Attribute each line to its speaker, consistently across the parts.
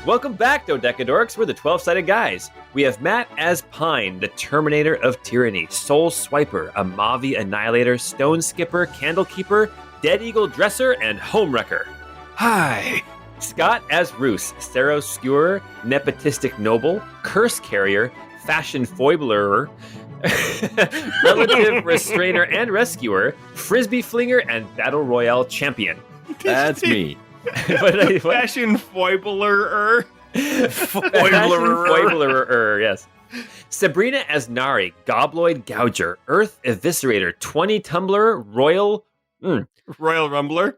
Speaker 1: Welcome back, Dodecadorks. We're the 12-sided guys. We have Matt as Pine, the Terminator of Tyranny, Soul Swiper, Amavi Annihilator, Stone Skipper, Candlekeeper, Dead Eagle Dresser, and Homewrecker.
Speaker 2: Hi.
Speaker 1: Scott as Roos, Sero Skewer, Nepotistic Noble, Curse Carrier, Fashion Foiblerer, Relative Restrainer and Rescuer, Frisbee Flinger, and Battle Royale Champion.
Speaker 2: That's me.
Speaker 1: What?
Speaker 3: Fashion Foiblerer.
Speaker 1: Foiblerer, yes. Sabrina as Nari, Gobloid Gouger, Earth Eviscerator, 20 Tumbler, Royal
Speaker 3: Rumbler.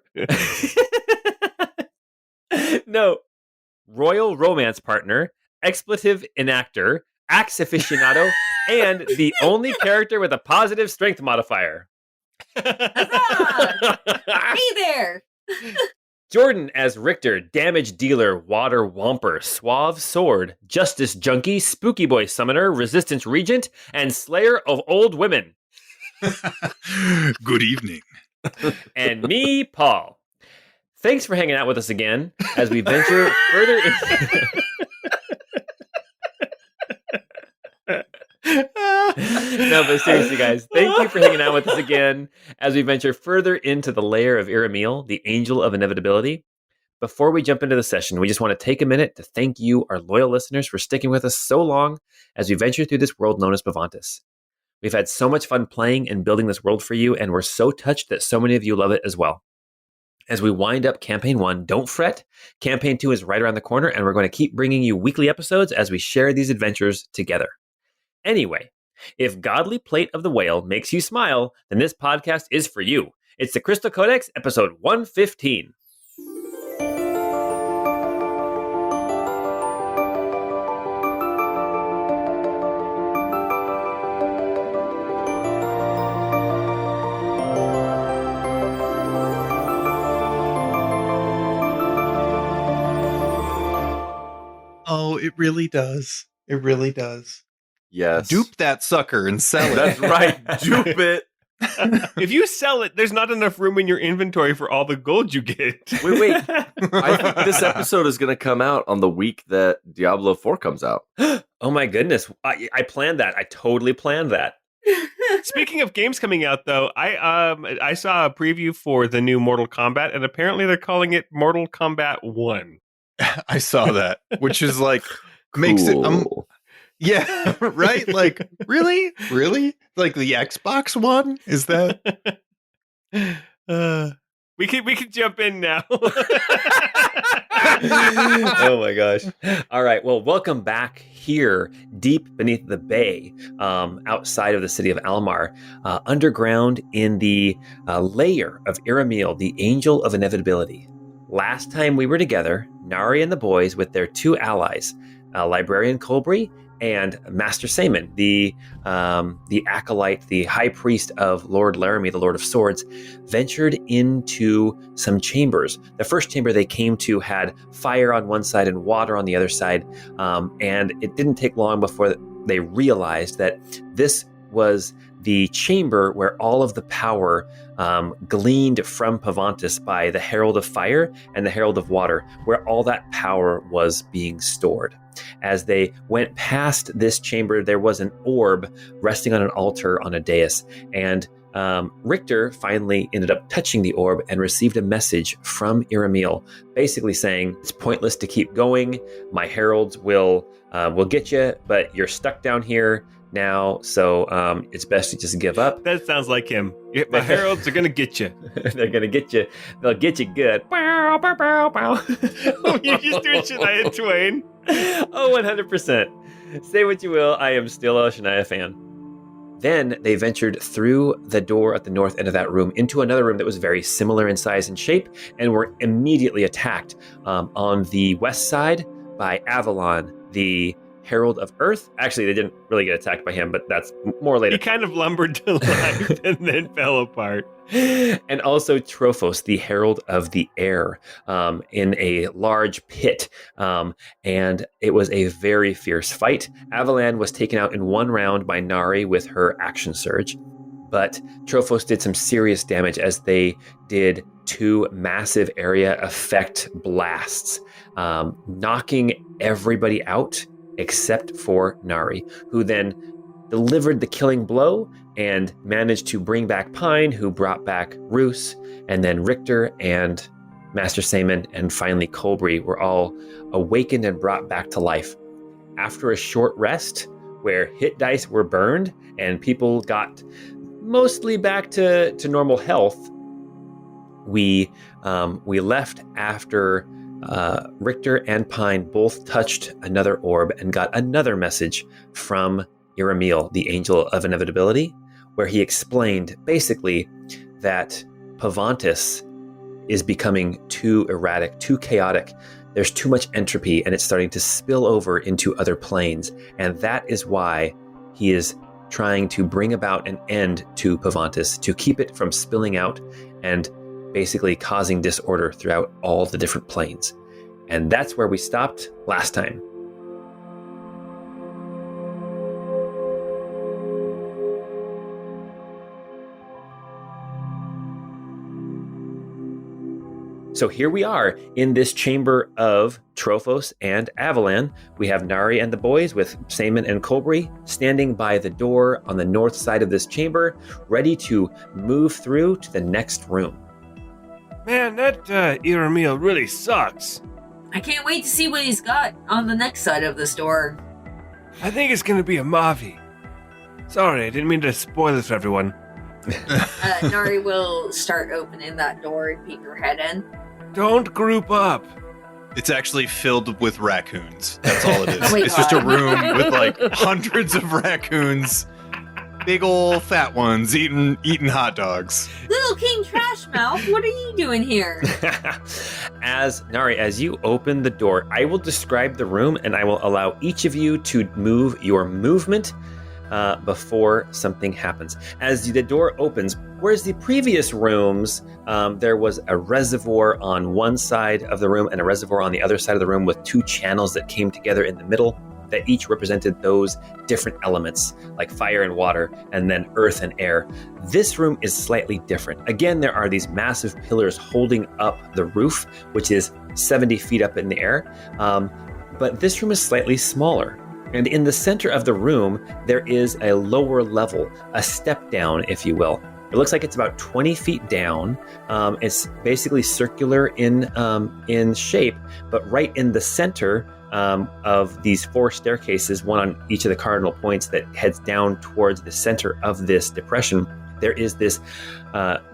Speaker 1: No. Royal Romance Partner, Expletive Enactor, Axe Aficionado, and the only character with a positive strength modifier.
Speaker 4: Huzzah! Hey there!
Speaker 1: Jordan as Richter, Damage Dealer, Water Womper, Suave Sword, Justice Junkie, Spooky Boy Summoner, Resistance Regent, and Slayer of Old Women.
Speaker 2: Good evening.
Speaker 1: And me, Paul. Thanks for hanging out with us again as we venture further No, but seriously, guys, thank you for hanging out with us again as we venture further into the lair of Iramiel, the Angel of Inevitability. Before we jump into the session, we just want to take a minute to thank you, our loyal listeners, for sticking with us so long as we venture through this world known as Pavantis. We've had so much fun playing and building this world for you, and we're so touched that so many of you love it as well. As we wind up Campaign 1, don't fret. Campaign 2 is right around the corner, and we're going to keep bringing you weekly episodes as we share these adventures together. Anyway, if Godly Plate of the Whale makes you smile, then this podcast is for you. It's the Crystal Codex, episode 115.
Speaker 5: Oh, it really does. It really does.
Speaker 2: Yes.
Speaker 5: Dupe that sucker and sell it.
Speaker 2: That's right. Dupe it.
Speaker 3: If you sell it, there's not enough room in your inventory for all the gold you get.
Speaker 2: Wait. I think this episode is going to come out on the week that Diablo 4 comes out.
Speaker 1: Oh my goodness. I planned that. I totally planned that.
Speaker 3: Speaking of games coming out, though, I saw a preview for the new Mortal Kombat, and apparently they're calling it Mortal Kombat 1.
Speaker 5: I saw that, which is like makes it yeah, right? Like really? Like the Xbox One? Is that
Speaker 3: we could jump in now.
Speaker 1: Oh my gosh. All right. Well, welcome back here deep beneath the bay, outside of the city of Almar, underground in the lair of Iramiel, the Angel of Inevitability. Last time we were together, Nari and the boys with their two allies, Librarian Colbury and Master Saman, the acolyte, the high priest of Lord Laramie, the Lord of Swords, ventured into some chambers. The first chamber they came to had fire on one side and water on the other side, and it didn't take long before they realized that this was the chamber where all of the power gleaned from Pavantis by the Herald of Fire and the Herald of Water, where all that power was being stored. As they went past this chamber, there was an orb resting on an altar on a dais, and Richter finally ended up touching the orb and received a message from Iramiel, basically saying, it's pointless to keep going. My heralds will get you, but you're stuck down here now, so it's best to just give up.
Speaker 3: That sounds like him. My heralds are gonna get you.
Speaker 1: They're gonna get you. They'll get you good. Bow, bow, bow, bow.
Speaker 3: You just do Shania Twain.
Speaker 1: Oh, 100%. Say what you will, I am still a Shania fan. Then they ventured through the door at the north end of that room into another room that was very similar in size and shape, and were immediately attacked on the west side by Avalan, the Herald of Earth. Actually, they didn't really get attacked by him, but that's more later.
Speaker 3: He kind of lumbered to life and then fell apart.
Speaker 1: And also Trophos, the Herald of the Air, in a large pit. And it was a very fierce fight. Avalan was taken out in one round by Nari with her action surge. But Trophos did some serious damage, as they did two massive area effect blasts, knocking everybody out except for Nari, who then delivered the killing blow and managed to bring back Pine, who brought back Roos, and then Richter and Master Saman, and finally Colbury were all awakened and brought back to life. After a short rest, where hit dice were burned and people got mostly back to normal health, we left after Richter and Pine both touched another orb and got another message from Iramiel, the Angel of Inevitability, where he explained basically that Pavantis is becoming too erratic, too chaotic. There's too much entropy, and it's starting to spill over into other planes. And that is why he is trying to bring about an end to Pavantis, to keep it from spilling out and basically causing disorder throughout all the different planes. And that's where we stopped last time. So here we are in this chamber of Trophos and Avalan. We have Nari and the boys with Saman and Colbury standing by the door on the north side of this chamber, ready to move through to the next room.
Speaker 3: Man, that Iramiel really sucks.
Speaker 4: I can't wait to see what he's got on the next side of this door.
Speaker 3: I think it's going to be Amavi. Sorry, I didn't mean to spoil it for everyone.
Speaker 4: Nari will start opening that door and peek her head in.
Speaker 3: Don't group up.
Speaker 5: It's actually filled with raccoons. That's all it is.
Speaker 4: Oh my
Speaker 5: It's just a
Speaker 4: God.
Speaker 5: room with like hundreds of raccoons, big old fat ones eating hot dogs.
Speaker 4: Little King Trashmouth, what are you doing here?
Speaker 1: As Nari, as you open the door, I will describe the room and I will allow each of you to move your movement before something happens. As the door opens, whereas the previous rooms, there was a reservoir on one side of the room and a reservoir on the other side of the room with two channels that came together in the middle that each represented those different elements like fire and water and then earth and air. This room is slightly different. Again, there are these massive pillars holding up the roof, which is 70 feet up in the air. But this room is slightly smaller. And in the center of the room, there is a lower level, a step down, if you will. It looks like it's about 20 feet down. It's basically circular in shape, but right in the center of these four staircases, one on each of the cardinal points that heads down towards the center of this depression, there is this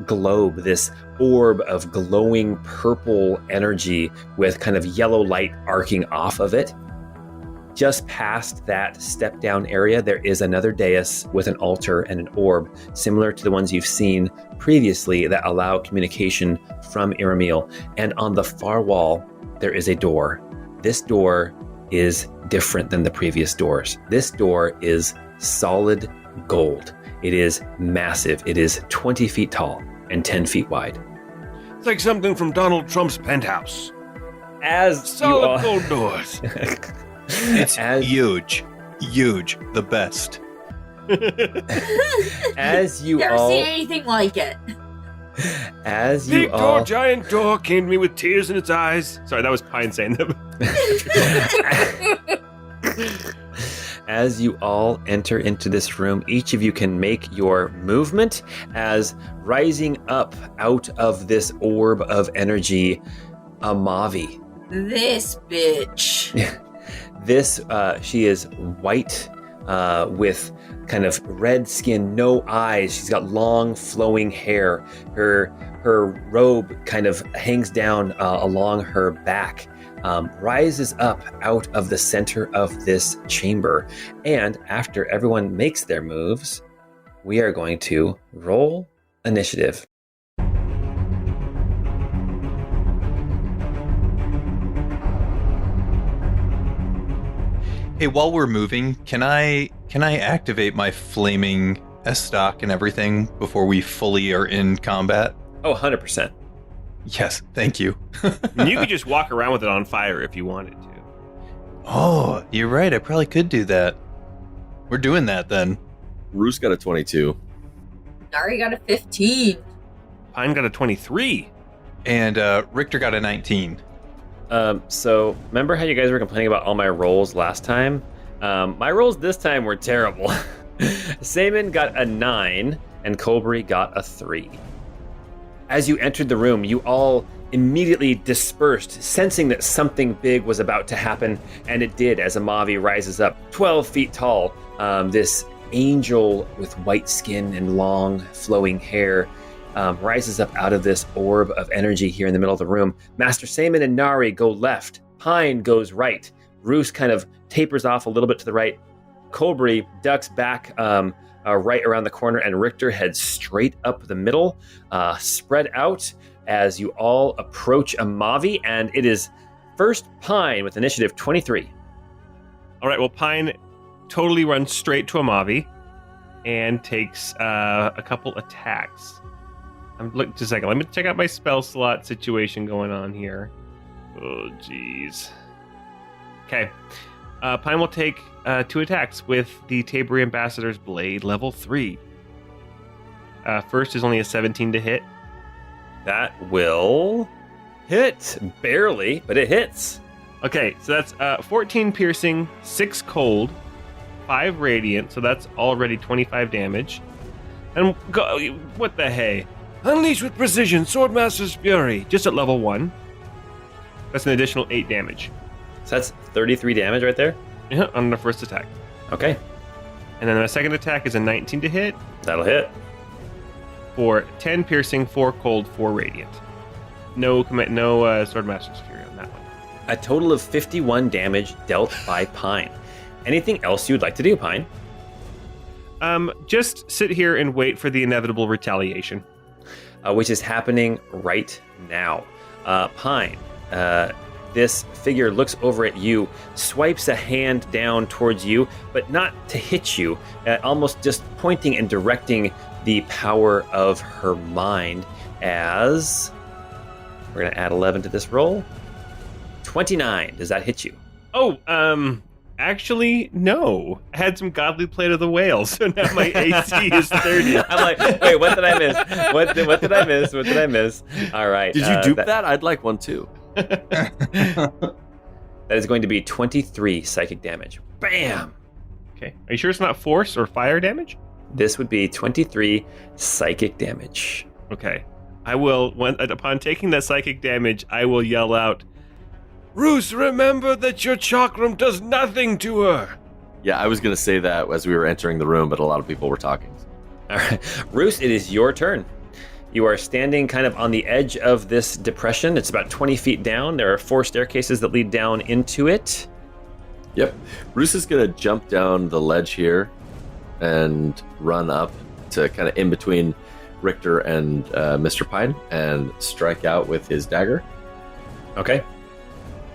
Speaker 1: globe, this orb of glowing purple energy with kind of yellow light arcing off of it. Just past that step down area, there is another dais with an altar and an orb, similar to the ones you've seen previously that allow communication from Iramiel. And on the far wall, there is a door. This door is different than the previous doors. This door is solid gold. It is massive. It is 20 feet tall and 10 feet wide.
Speaker 3: It's like something from Donald Trump's penthouse.
Speaker 1: As
Speaker 3: Solid gold doors.
Speaker 5: It's huge, the best.
Speaker 1: As you
Speaker 4: Never
Speaker 1: all,
Speaker 4: seen anything like it.
Speaker 1: as you
Speaker 3: Big door,
Speaker 1: all,
Speaker 3: giant door came to me with tears in its eyes. Sorry, that was Pine saying that.
Speaker 1: as you all enter into this room, each of you can make your movement as rising up out of this orb of energy, Amavi.
Speaker 4: This bitch.
Speaker 1: This, she is white with kind of red skin, no eyes. She's got long flowing hair. Her robe kind of hangs down along her back, rises up out of the center of this chamber. And after everyone makes their moves, we are going to roll initiative.
Speaker 5: Hey, while we're moving, can I activate my flaming S-stock and everything before we fully are in combat?
Speaker 1: Oh, 100%.
Speaker 5: Yes, thank you.
Speaker 3: You could just walk around with it on fire if you wanted to.
Speaker 5: Oh, you're right. I probably could do that. We're doing that then.
Speaker 2: Roos got a 22.
Speaker 4: Nari got a 15.
Speaker 3: Pine got a 23.
Speaker 5: And Richter got a 19.
Speaker 1: So remember how you guys were complaining about all my rolls last time? My rolls this time were terrible. Seaman got a 9 and Colbury got a 3. As you entered the room, you all immediately dispersed, sensing that something big was about to happen, and it did as Amavi rises up, 12 feet tall. This angel with white skin and long flowing hair rises up out of this orb of energy here in the middle of the room. Master Seaman and Nari go left. Pine goes right. Roos kind of tapers off a little bit to the right. Colbury ducks back right around the corner, and Richter heads straight up the middle, spread out as you all approach Amavi, and it is first Pine with initiative 23.
Speaker 3: All right, well, Pine totally runs straight to Amavi and takes a couple attacks. Just a second. Let me check out my spell slot situation going on here. Oh, jeez. Okay. Pine will take 2 attacks with the Tabry Ambassador's Blade, level 3. First is only a 17 to hit.
Speaker 1: That will hit. Barely, but it hits.
Speaker 3: Okay, so that's 14 piercing, 6 cold, 5 radiant, so that's already 25 damage. And what the hey? Unleash with precision, Swordmaster's Fury, just at level 1. That's an additional 8 damage.
Speaker 1: So that's 33 damage right there?
Speaker 3: Yeah, on the first attack.
Speaker 1: Okay.
Speaker 3: And then the second attack is a 19 to hit
Speaker 1: That'll hit.
Speaker 3: for 10 piercing, 4 cold, 4 radiant. No Swordmaster's Fury on that one.
Speaker 1: A total of 51 damage dealt by Pine. Anything else you'd like to do, Pine?
Speaker 3: Just sit here and wait for the inevitable retaliation.
Speaker 1: Which is happening right now. Pine, this figure looks over at you, swipes a hand down towards you, but not to hit you, almost just pointing and directing the power of her mind as... We're going to add 11 to this roll. 29. Does that hit you?
Speaker 3: Oh, actually, no. I had some godly plate of the whale, so now my AC is 30.
Speaker 1: I'm like, wait, what did I miss? What did I miss? What did I miss? All right.
Speaker 2: Did you dupe that? I'd like one too.
Speaker 1: That is going to be 23 psychic damage. Bam!
Speaker 3: Okay. Are you sure it's not force or fire damage?
Speaker 1: This would be 23 psychic damage.
Speaker 3: Okay. I will, upon taking that psychic damage, I will yell out, Roos, remember that your chakram does nothing to her.
Speaker 2: Yeah, I was going to say that as we were entering the room, but a lot of people were talking.
Speaker 1: All right. Roos, it is your turn. You are standing kind of on the edge of this depression. It's about 20 feet down. There are 4 staircases that lead down into it.
Speaker 2: Yep. Roos is going to jump down the ledge here and run up to kind of in between Richter and Mr. Pine and strike out with his dagger.
Speaker 1: Okay.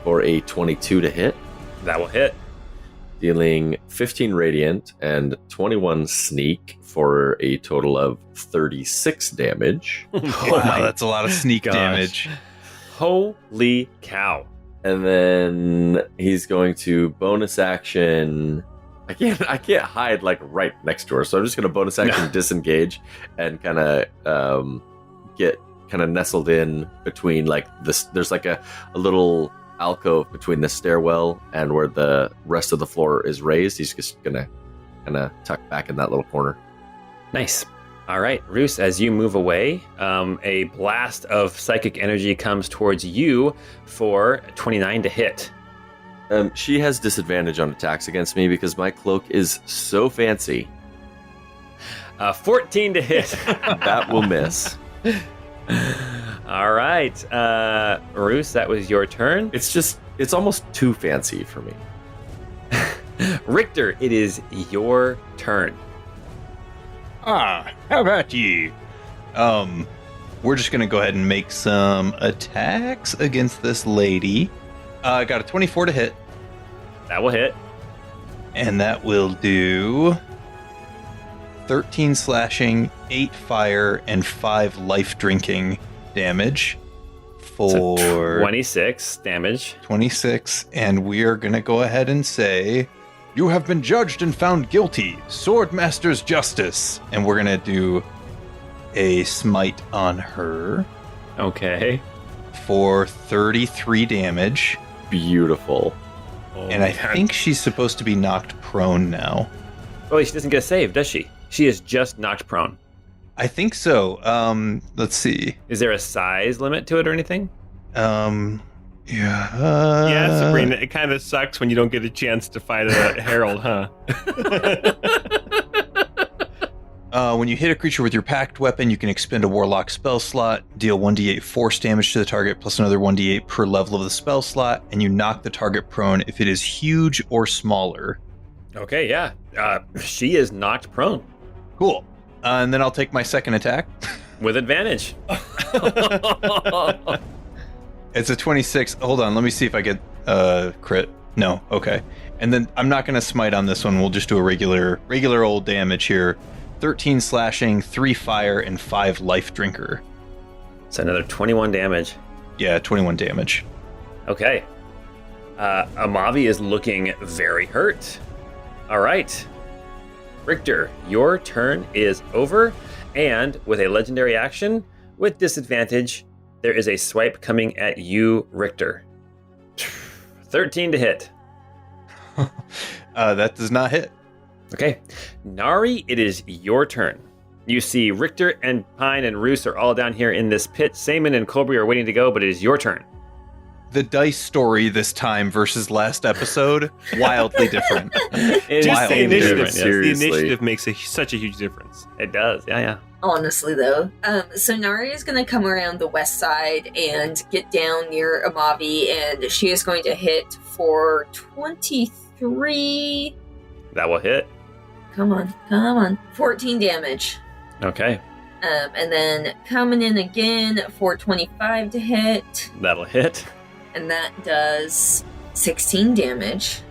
Speaker 2: For a 22 to hit.
Speaker 1: That will hit.
Speaker 2: Dealing 15 radiant and 21 sneak for a total of 36 damage.
Speaker 5: Wow, that's a lot of sneak damage.
Speaker 1: Holy cow.
Speaker 2: And then he's going to bonus action. I can't hide like right next to her, so I'm just going to bonus action disengage and kind of get kind of nestled in between like this. There's like a little alcove between the stairwell and where the rest of the floor is raised. He's just gonna kind of tuck back in that little corner.
Speaker 1: Nice. All right, Roos, as you move away, a blast of psychic energy comes towards you for 29 to hit.
Speaker 2: She has disadvantage on attacks against me because my cloak is so fancy.
Speaker 1: 14 to hit.
Speaker 2: That will miss.
Speaker 1: All right, Roos, that was your turn.
Speaker 2: It's almost too fancy for me.
Speaker 1: Richter, it is your turn.
Speaker 5: How about you? We're just gonna go ahead and make some attacks against this lady. Got a 24 to hit.
Speaker 1: That will hit.
Speaker 5: And that will do 13 slashing, 8 fire, and 5 life drinking damage for
Speaker 1: so 26 damage.
Speaker 5: 26. And we are going to go ahead and say, you have been judged and found guilty. Swordmaster's justice. And we're going to do a smite on her.
Speaker 1: Okay.
Speaker 5: for 33 damage.
Speaker 2: Beautiful.
Speaker 3: Oh,
Speaker 5: And I
Speaker 3: man.
Speaker 5: think she's supposed to be knocked prone now.
Speaker 1: Oh, she doesn't get a save, does she? She is just knocked prone.
Speaker 5: I think so. Let's see.
Speaker 1: Is there a size limit to it or anything?
Speaker 5: Yeah.
Speaker 3: Yeah, Sabrina, it kind of sucks when you don't get a chance to fight a Herald, huh?
Speaker 5: When you hit a creature with your packed weapon, you can expend a warlock spell slot, deal 1d8 force damage to the target, plus another 1d8 per level of the spell slot, and you knock the target prone if it is huge or smaller.
Speaker 1: Okay, yeah. She is knocked prone
Speaker 5: Cool. And then I'll take my second attack.
Speaker 1: with advantage.
Speaker 5: It's a 26. Hold on, let me see if I get crit. No, okay. And then I'm not going to smite on this one. We'll just do a regular old damage here. 13 slashing, 3 fire, and 5 life drinker.
Speaker 1: So another 21 damage.
Speaker 5: Yeah, 21 damage.
Speaker 1: Okay. Amavi is looking very hurt. All right. Richter, your turn is over. And with a legendary action, with disadvantage, there is a swipe coming at you, Richter. 13 to hit.
Speaker 5: That does not hit.
Speaker 1: Okay. Nari, it is your turn. You see Richter and Pine and Roos are all down here in this pit. Saman and Colby are waiting to go, but it is your turn.
Speaker 5: The dice story this time versus last episode, wildly different.
Speaker 1: It
Speaker 3: Just
Speaker 1: is
Speaker 3: the
Speaker 5: wildly
Speaker 3: initiative.
Speaker 1: different, yes.
Speaker 3: The
Speaker 2: Seriously.
Speaker 3: initiative makes such a huge difference.
Speaker 1: It does. Yeah.
Speaker 4: Honestly, though. So Nari is going to come around the west side and get down near Amavi, and she is going to hit for 23.
Speaker 1: That will hit.
Speaker 4: Come on. 14 damage.
Speaker 1: Okay.
Speaker 4: And then coming in again for 25 to hit,
Speaker 1: That'll hit.
Speaker 4: and that does 16 damage.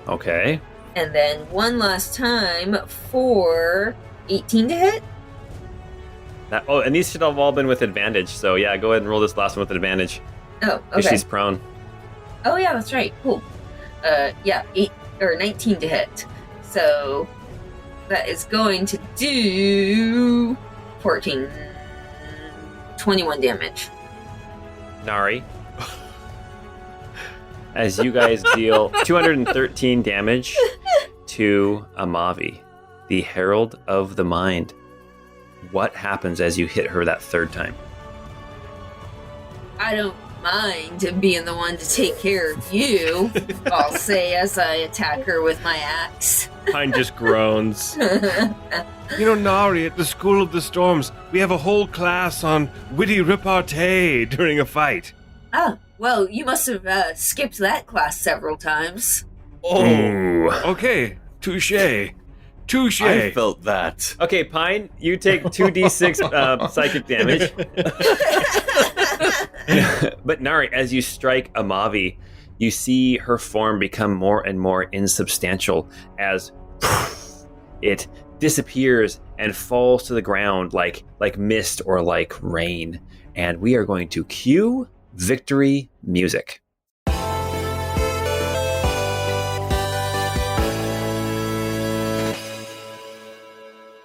Speaker 1: Okay.
Speaker 4: And then one last time for 18 to hit.
Speaker 1: And these should have all been with advantage. So yeah, go ahead and roll this last one with advantage.
Speaker 4: Oh,
Speaker 1: 'Cause
Speaker 4: okay.
Speaker 1: she's prone.
Speaker 4: Oh yeah, that's right. Cool. 19 to hit. So that is going to do 21 damage.
Speaker 1: Nari. As you guys deal 213 damage to Amavi, the Herald of the Mind. What happens as you hit her that third time?
Speaker 4: I don't mind being the one to take care of you, I'll say as I attack her with my axe.
Speaker 3: Pine just groans. You know, Nari, at the School of the Storms, we have a whole class on witty repartee during a fight.
Speaker 4: Ah, well, you must have skipped that class several times.
Speaker 1: Ooh.
Speaker 3: Okay, touche.
Speaker 2: I felt that.
Speaker 1: Okay, Pine, you take 2d6 psychic damage. But Nari, as you strike Amavi, you see her form become more and more insubstantial as it disappears and falls to the ground like mist or like rain. And we are going to cue victory music.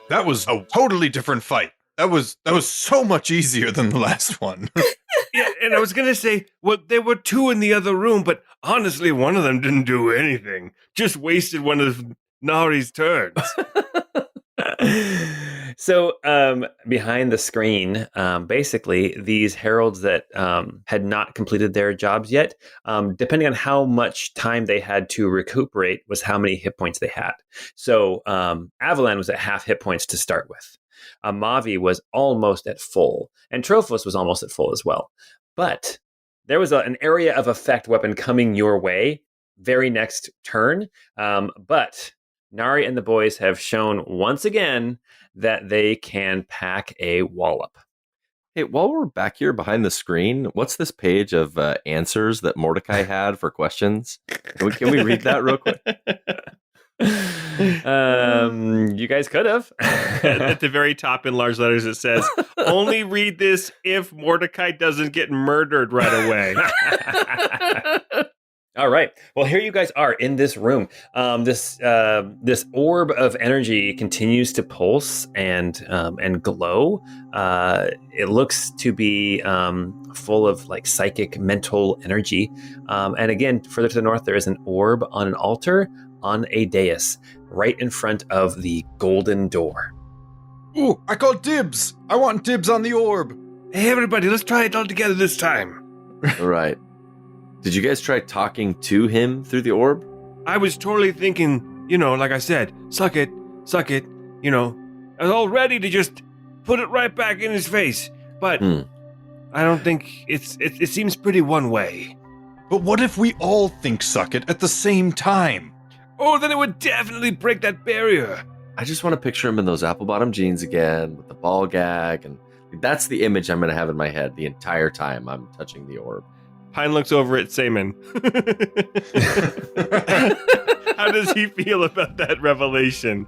Speaker 5: That was a totally different fight. That was so much easier than the last one.
Speaker 3: Yeah, and I was gonna say, well, there were two in the other room, but honestly, one of them didn't do anything. Just wasted one of Nari's turns.
Speaker 1: So behind the screen, basically, these heralds that had not completed their jobs yet, depending on how much time they had to recuperate, was how many hit points they had. So Avalan was at half hit points to start with. Amavi was almost at full, and Trophos was almost at full as well. But there was an area of effect weapon coming your way very next turn. But Nari and the boys have shown once again that they can pack a wallop.
Speaker 2: Hey, while we're back here behind the screen, what's this page of answers that Mordecai had for questions? Can we read that real quick?
Speaker 1: You guys could have.
Speaker 3: At the very top in large letters, it says, only read this if Mordecai doesn't get murdered right away.
Speaker 1: All right. Well, here you guys are in this room. This orb of energy continues to pulse and glow. It looks to be full of like psychic mental energy. And again, further to the north, there is an orb on an altar on a dais right in front of the golden door.
Speaker 5: Ooh, I call dibs. I want dibs on the orb.
Speaker 3: Hey, everybody, let's try it all together this time.
Speaker 2: All right. Did you guys try talking to him through the orb?
Speaker 3: I was totally thinking, like I said, suck it, I was all ready to just put it right back in his face. But I don't think it seems pretty one way.
Speaker 5: But what if we all think suck it at the same time?
Speaker 3: Oh, then it would definitely break that barrier.
Speaker 2: I just want to picture him in those apple-bottom jeans again with the ball gag, and that's the image I'm going to have in my head the entire time I'm touching the orb.
Speaker 3: Pine looks over at Seaman. How does he feel about that revelation?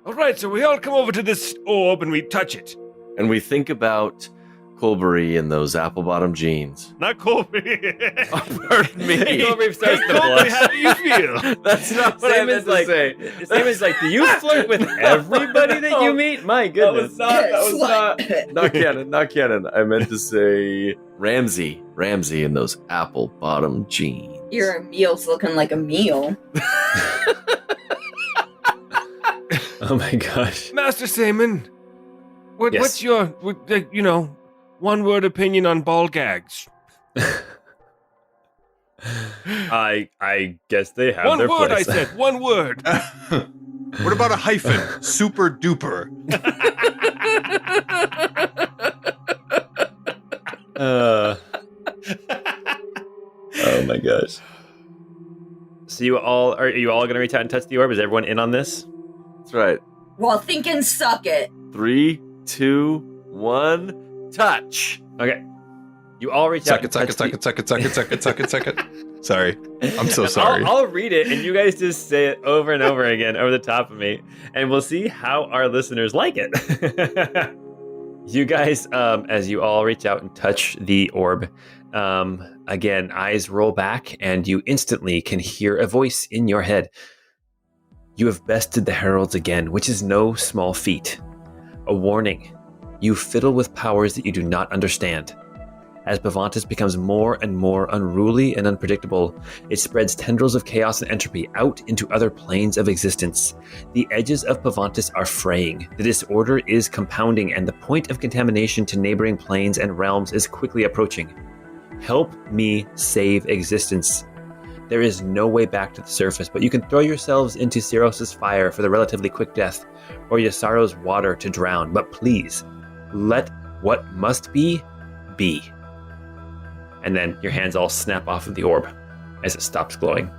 Speaker 3: All right, so we all come over to this orb and we touch it.
Speaker 2: And we think about Colbury in those apple-bottom jeans.
Speaker 3: Not Colby.
Speaker 2: Pardon me.
Speaker 1: Colbury starts to
Speaker 3: Colby,
Speaker 1: blush.
Speaker 3: how do you feel?
Speaker 2: That's not what I meant to say.
Speaker 1: Saman's like, do you flirt with everybody that you meet? My goodness.
Speaker 2: That was not canon. I meant to say Ramsey in those apple-bottom jeans.
Speaker 4: Iramiel's looking like a meal.
Speaker 1: Oh my gosh.
Speaker 3: Master Seaman,
Speaker 1: Yes.
Speaker 3: what's your, one-word opinion on ball gags?
Speaker 1: I guess they have
Speaker 3: One
Speaker 1: their
Speaker 3: word,
Speaker 1: place.
Speaker 3: I said. One word.
Speaker 5: What about a hyphen? Super duper.
Speaker 1: Oh my gosh. So are you all gonna reach out and touch the orb? Is everyone in on this?
Speaker 2: That's right.
Speaker 4: While thinking suck it.
Speaker 2: 3, 2, 1, touch.
Speaker 1: Okay. You all reach
Speaker 5: Suck
Speaker 1: out.
Speaker 5: it, suck it, suck it, suck it, suck it, suck it, suck it, suck it. Sorry. I'm so sorry.
Speaker 1: I'll read it, and you guys just say it over and over again over the top of me, and we'll see how our listeners like it. You guys, as you all reach out and touch the orb, again, eyes roll back, and you instantly can hear a voice in your head. You have bested the Heralds again, which is no small feat. A warning. You fiddle with powers that you do not understand. As Pavantis becomes more and more unruly and unpredictable, it spreads tendrils of chaos and entropy out into other planes of existence. The edges of Pavantis are fraying, the disorder is compounding, and the point of contamination to neighboring planes and realms is quickly approaching. Help me save existence. There is no way back to the surface, but you can throw yourselves into Syros' fire for the relatively quick death, or Yasaro's water to drown, but please, let what must be. And then your hands all snap off of the orb as it stops glowing.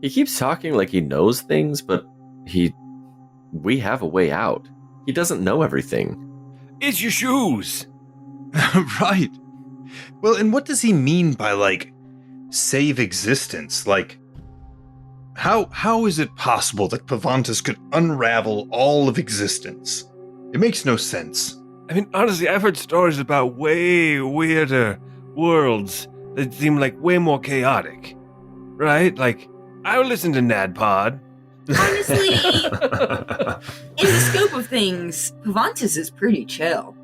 Speaker 2: He keeps talking like he knows things, but we have a way out. He doesn't know everything.
Speaker 3: It's your shoes.
Speaker 5: Right. Well, and what does he mean by, like, save existence? Like, how is it possible that Pavantis could unravel all of existence? It makes no sense.
Speaker 3: I mean, honestly, I've heard stories about way weirder worlds that seem like way more chaotic. Right? Like, I would listen to NADPOD.
Speaker 4: Honestly, in the scope of things, Pavantis is pretty chill.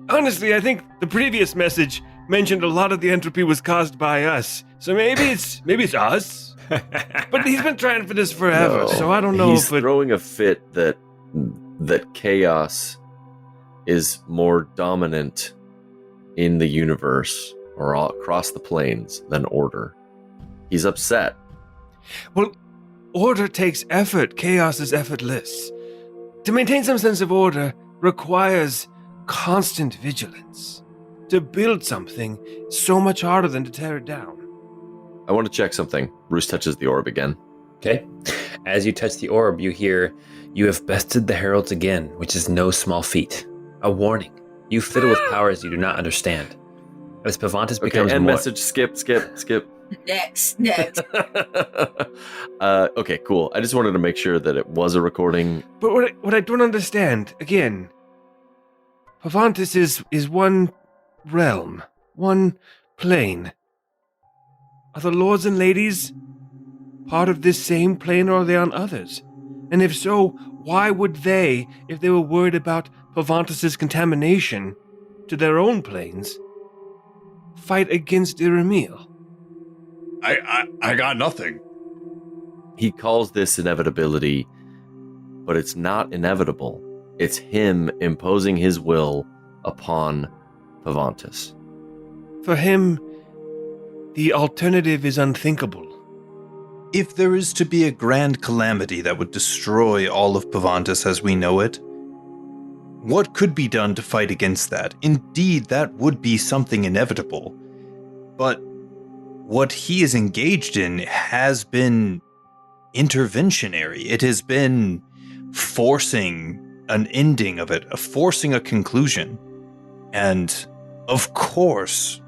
Speaker 3: Honestly, I think the previous message mentioned a lot of the entropy was caused by us. So maybe it's us. But he's been trying for this forever,
Speaker 2: No,
Speaker 3: so I don't know
Speaker 2: he's
Speaker 3: if it...
Speaker 2: throwing a fit that chaos is more dominant in the universe or all across the planes than order. He's upset.
Speaker 3: Well, order takes effort. Chaos is effortless. To maintain some sense of order requires constant vigilance. To build something is so much harder than to tear it down.
Speaker 2: I want to check something. Bruce touches the orb again.
Speaker 1: Okay. As you touch the orb, you hear, "You have bested the Heralds again, which is no small feat. A warning. You fiddle with powers you do not understand." As Pavantis becomes
Speaker 2: end
Speaker 1: more...
Speaker 2: message. Skip.
Speaker 4: Next.
Speaker 2: Okay, cool. I just wanted to make sure that it was a recording.
Speaker 3: But what I don't understand, again, Pavantis is one realm, one plane. Are the lords and ladies part of this same plane, or are they on others? And if so, why would they, if they were worried about Pavantis' contamination to their own planes, fight against Iramiel?
Speaker 5: I got nothing.
Speaker 2: He calls this inevitability, but it's not inevitable. It's him imposing his will upon Pavantis.
Speaker 3: For him, the alternative is unthinkable.
Speaker 5: If there is to be a grand calamity that would destroy all of Pavantis as we know it, what could be done to fight against that? Indeed, that would be something inevitable. But what he is engaged in has been interventionary. It has been forcing an ending of it, forcing a conclusion. And of course,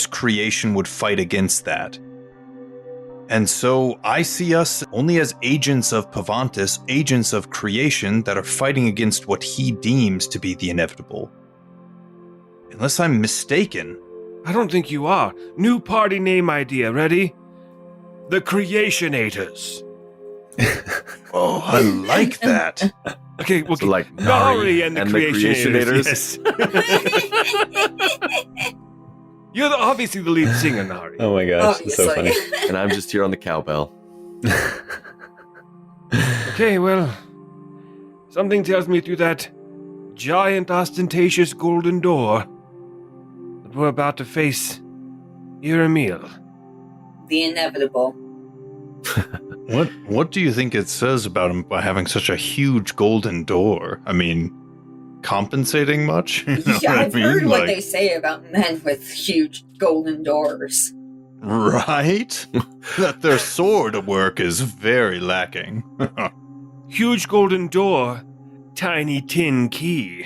Speaker 5: creation would fight against that. And so I see us only as agents of Pavantis, agents of creation that are fighting against what he deems to be the inevitable. Unless I'm mistaken.
Speaker 3: I don't think you are. New party name idea, ready? The Creationators.
Speaker 5: Oh, I like that.
Speaker 3: Okay, well,
Speaker 2: So like
Speaker 3: Nari and the Creationators.
Speaker 2: Creationators?
Speaker 3: Yes. You're obviously the lead singer, Nari.
Speaker 1: Oh my gosh, it's so funny.
Speaker 2: And I'm just here on the cowbell.
Speaker 3: Okay, well, something tells me through that giant, ostentatious golden door that we're about to face Iramiel.
Speaker 4: The inevitable.
Speaker 5: What do you think it says about him by having such a huge golden door? I mean, compensating much? You know
Speaker 4: Yeah,
Speaker 5: what
Speaker 4: I've
Speaker 5: I mean?
Speaker 4: heard what
Speaker 5: Like,
Speaker 4: they say about men with huge golden doors.
Speaker 5: right? That their sword work is very lacking.
Speaker 3: Huge golden door, tiny tin key.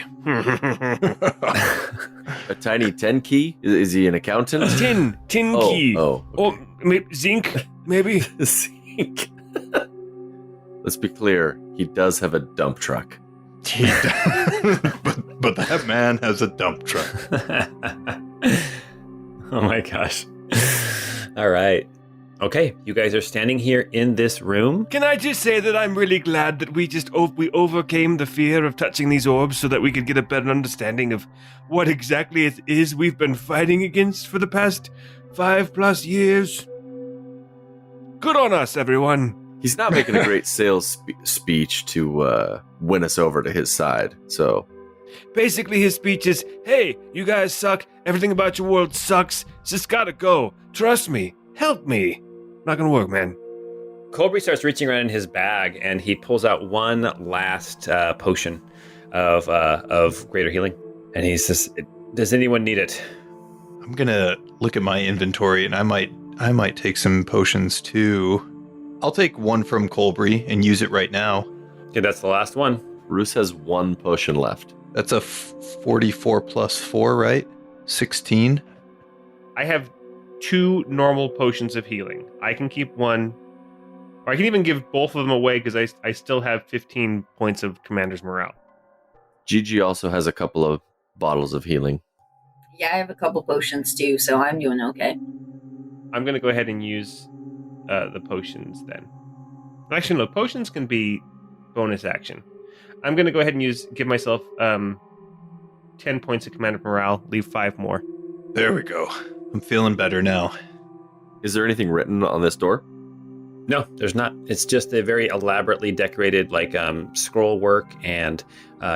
Speaker 2: A tiny 10 key? Is he an accountant?
Speaker 3: tin
Speaker 2: Oh,
Speaker 3: key.
Speaker 2: oh, okay.
Speaker 3: Or zinc, maybe?
Speaker 2: Zinc. Let's be clear. He does have a dump truck.
Speaker 5: but that man has a dump truck.
Speaker 1: Oh my gosh. All right. Okay, you guys are standing here in this room.
Speaker 3: Can I just say that I'm really glad that we overcame the fear of touching these orbs so that we could get a better understanding of what exactly it is we've been fighting against for the past 5+ years. Good on us, everyone.
Speaker 2: He's not making a great sales speech to win us over to his side, so...
Speaker 3: Basically, his speech is, hey, you guys suck. Everything about your world sucks. It's just gotta go. Trust me. Help me. Not gonna work, man.
Speaker 1: Colby starts reaching around in his bag, and he pulls out one last potion of greater healing. And he says, "Does anyone need it?"
Speaker 5: I'm gonna look at my inventory, and I might take some potions too. I'll take one from Colbury and use it right now.
Speaker 1: Okay, that's the last one.
Speaker 2: Bruce has one potion left.
Speaker 5: That's a 44 plus 4, right? 16.
Speaker 3: I have 2 normal potions of healing. I can keep one, or I can even give both of them away because I still have 15 points of Commander's Morale.
Speaker 2: Gigi also has a couple of bottles of healing.
Speaker 4: Yeah, I have a couple potions too, so I'm doing okay.
Speaker 3: I'm going to go ahead and use the potions then. Actually, no, potions can be bonus action. I'm going to go ahead and give myself 10 points of Commander Morale, leave 5 more.
Speaker 5: There we go. I'm feeling better now.
Speaker 2: Is there anything written on this door?
Speaker 1: No, there's not. It's just a very elaborately decorated, like scroll work and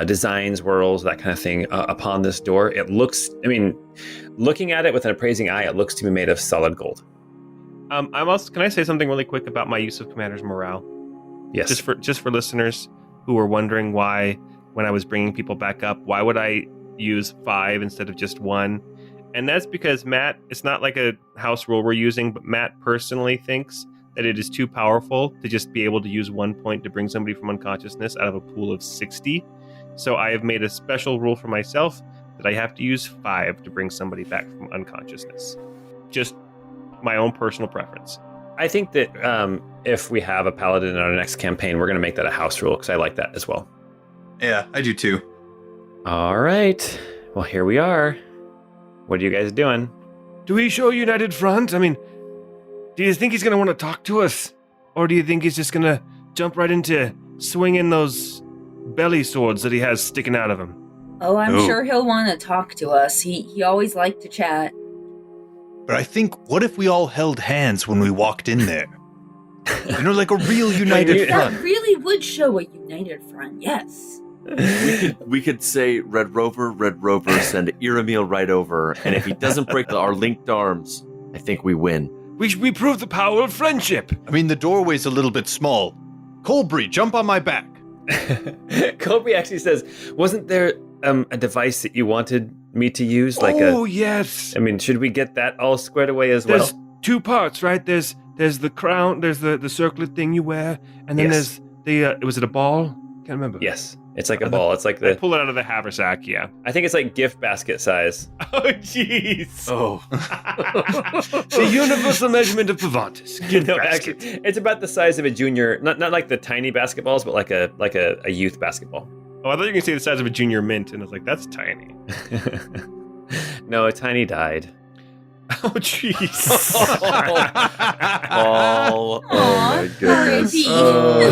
Speaker 1: designs, whirls, that kind of thing upon this door. It looks, I mean, looking at it with an appraising eye, it looks to be made of solid gold.
Speaker 3: Can I say something really quick about my use of Commander's Morale?
Speaker 1: Yes.
Speaker 3: Just for listeners who were wondering why, when I was bringing people back up, why would I use 5 instead of just 1? And that's because Matt, it's not like a house rule we're using, but Matt personally thinks that it is too powerful to just be able to use 1 point to bring somebody from unconsciousness out of a pool of 60. So I have made a special rule for myself that I have to use 5 to bring somebody back from unconsciousness. Just my own personal preference.
Speaker 1: I think that if we have a paladin in our next campaign, we're going to make that a house rule because I like that as well.
Speaker 5: Yeah, I do too.
Speaker 1: All right. Well, here we are. What are you guys doing?
Speaker 3: Do we show a united front? I mean, do you think he's going to want to talk to us? Or do you think he's just going to jump right into swinging those belly swords that he has sticking out of him?
Speaker 4: Oh, I'm sure he'll want to talk to us. He always liked to chat.
Speaker 5: But I think, what if we all held hands when we walked in there? Like a real united front.
Speaker 4: That really would show a united front, yes.
Speaker 2: We could say, Red Rover, send Iramiel right over, and if he doesn't break our linked arms, I think we win.
Speaker 3: We prove the power of friendship.
Speaker 5: I mean, the doorway's a little bit small. Colbury, jump on my back.
Speaker 1: Colbury actually says, wasn't there a device that you wanted me to use?
Speaker 3: Yes.
Speaker 1: I mean, should we get that all squared away as
Speaker 3: There's
Speaker 1: well?
Speaker 3: 2 parts, right? There's the crown, there's the circlet thing you wear, and then there's the, was it a ball? Can't remember.
Speaker 1: Yes. It's like a ball. It's like
Speaker 3: I pull it out of the haversack, yeah.
Speaker 1: I think it's like gift basket size.
Speaker 3: Oh, jeez.
Speaker 2: Oh.
Speaker 3: The universal measurement of Pavantis.
Speaker 1: Actually, it's about the size of a junior, not like the tiny basketballs, but like a youth basketball.
Speaker 3: Oh, I thought you were going to say the size of a junior mint, and I was like, that's tiny.
Speaker 1: No, a tiny died.
Speaker 3: Oh, jeez.
Speaker 2: Oh my goodness.
Speaker 1: All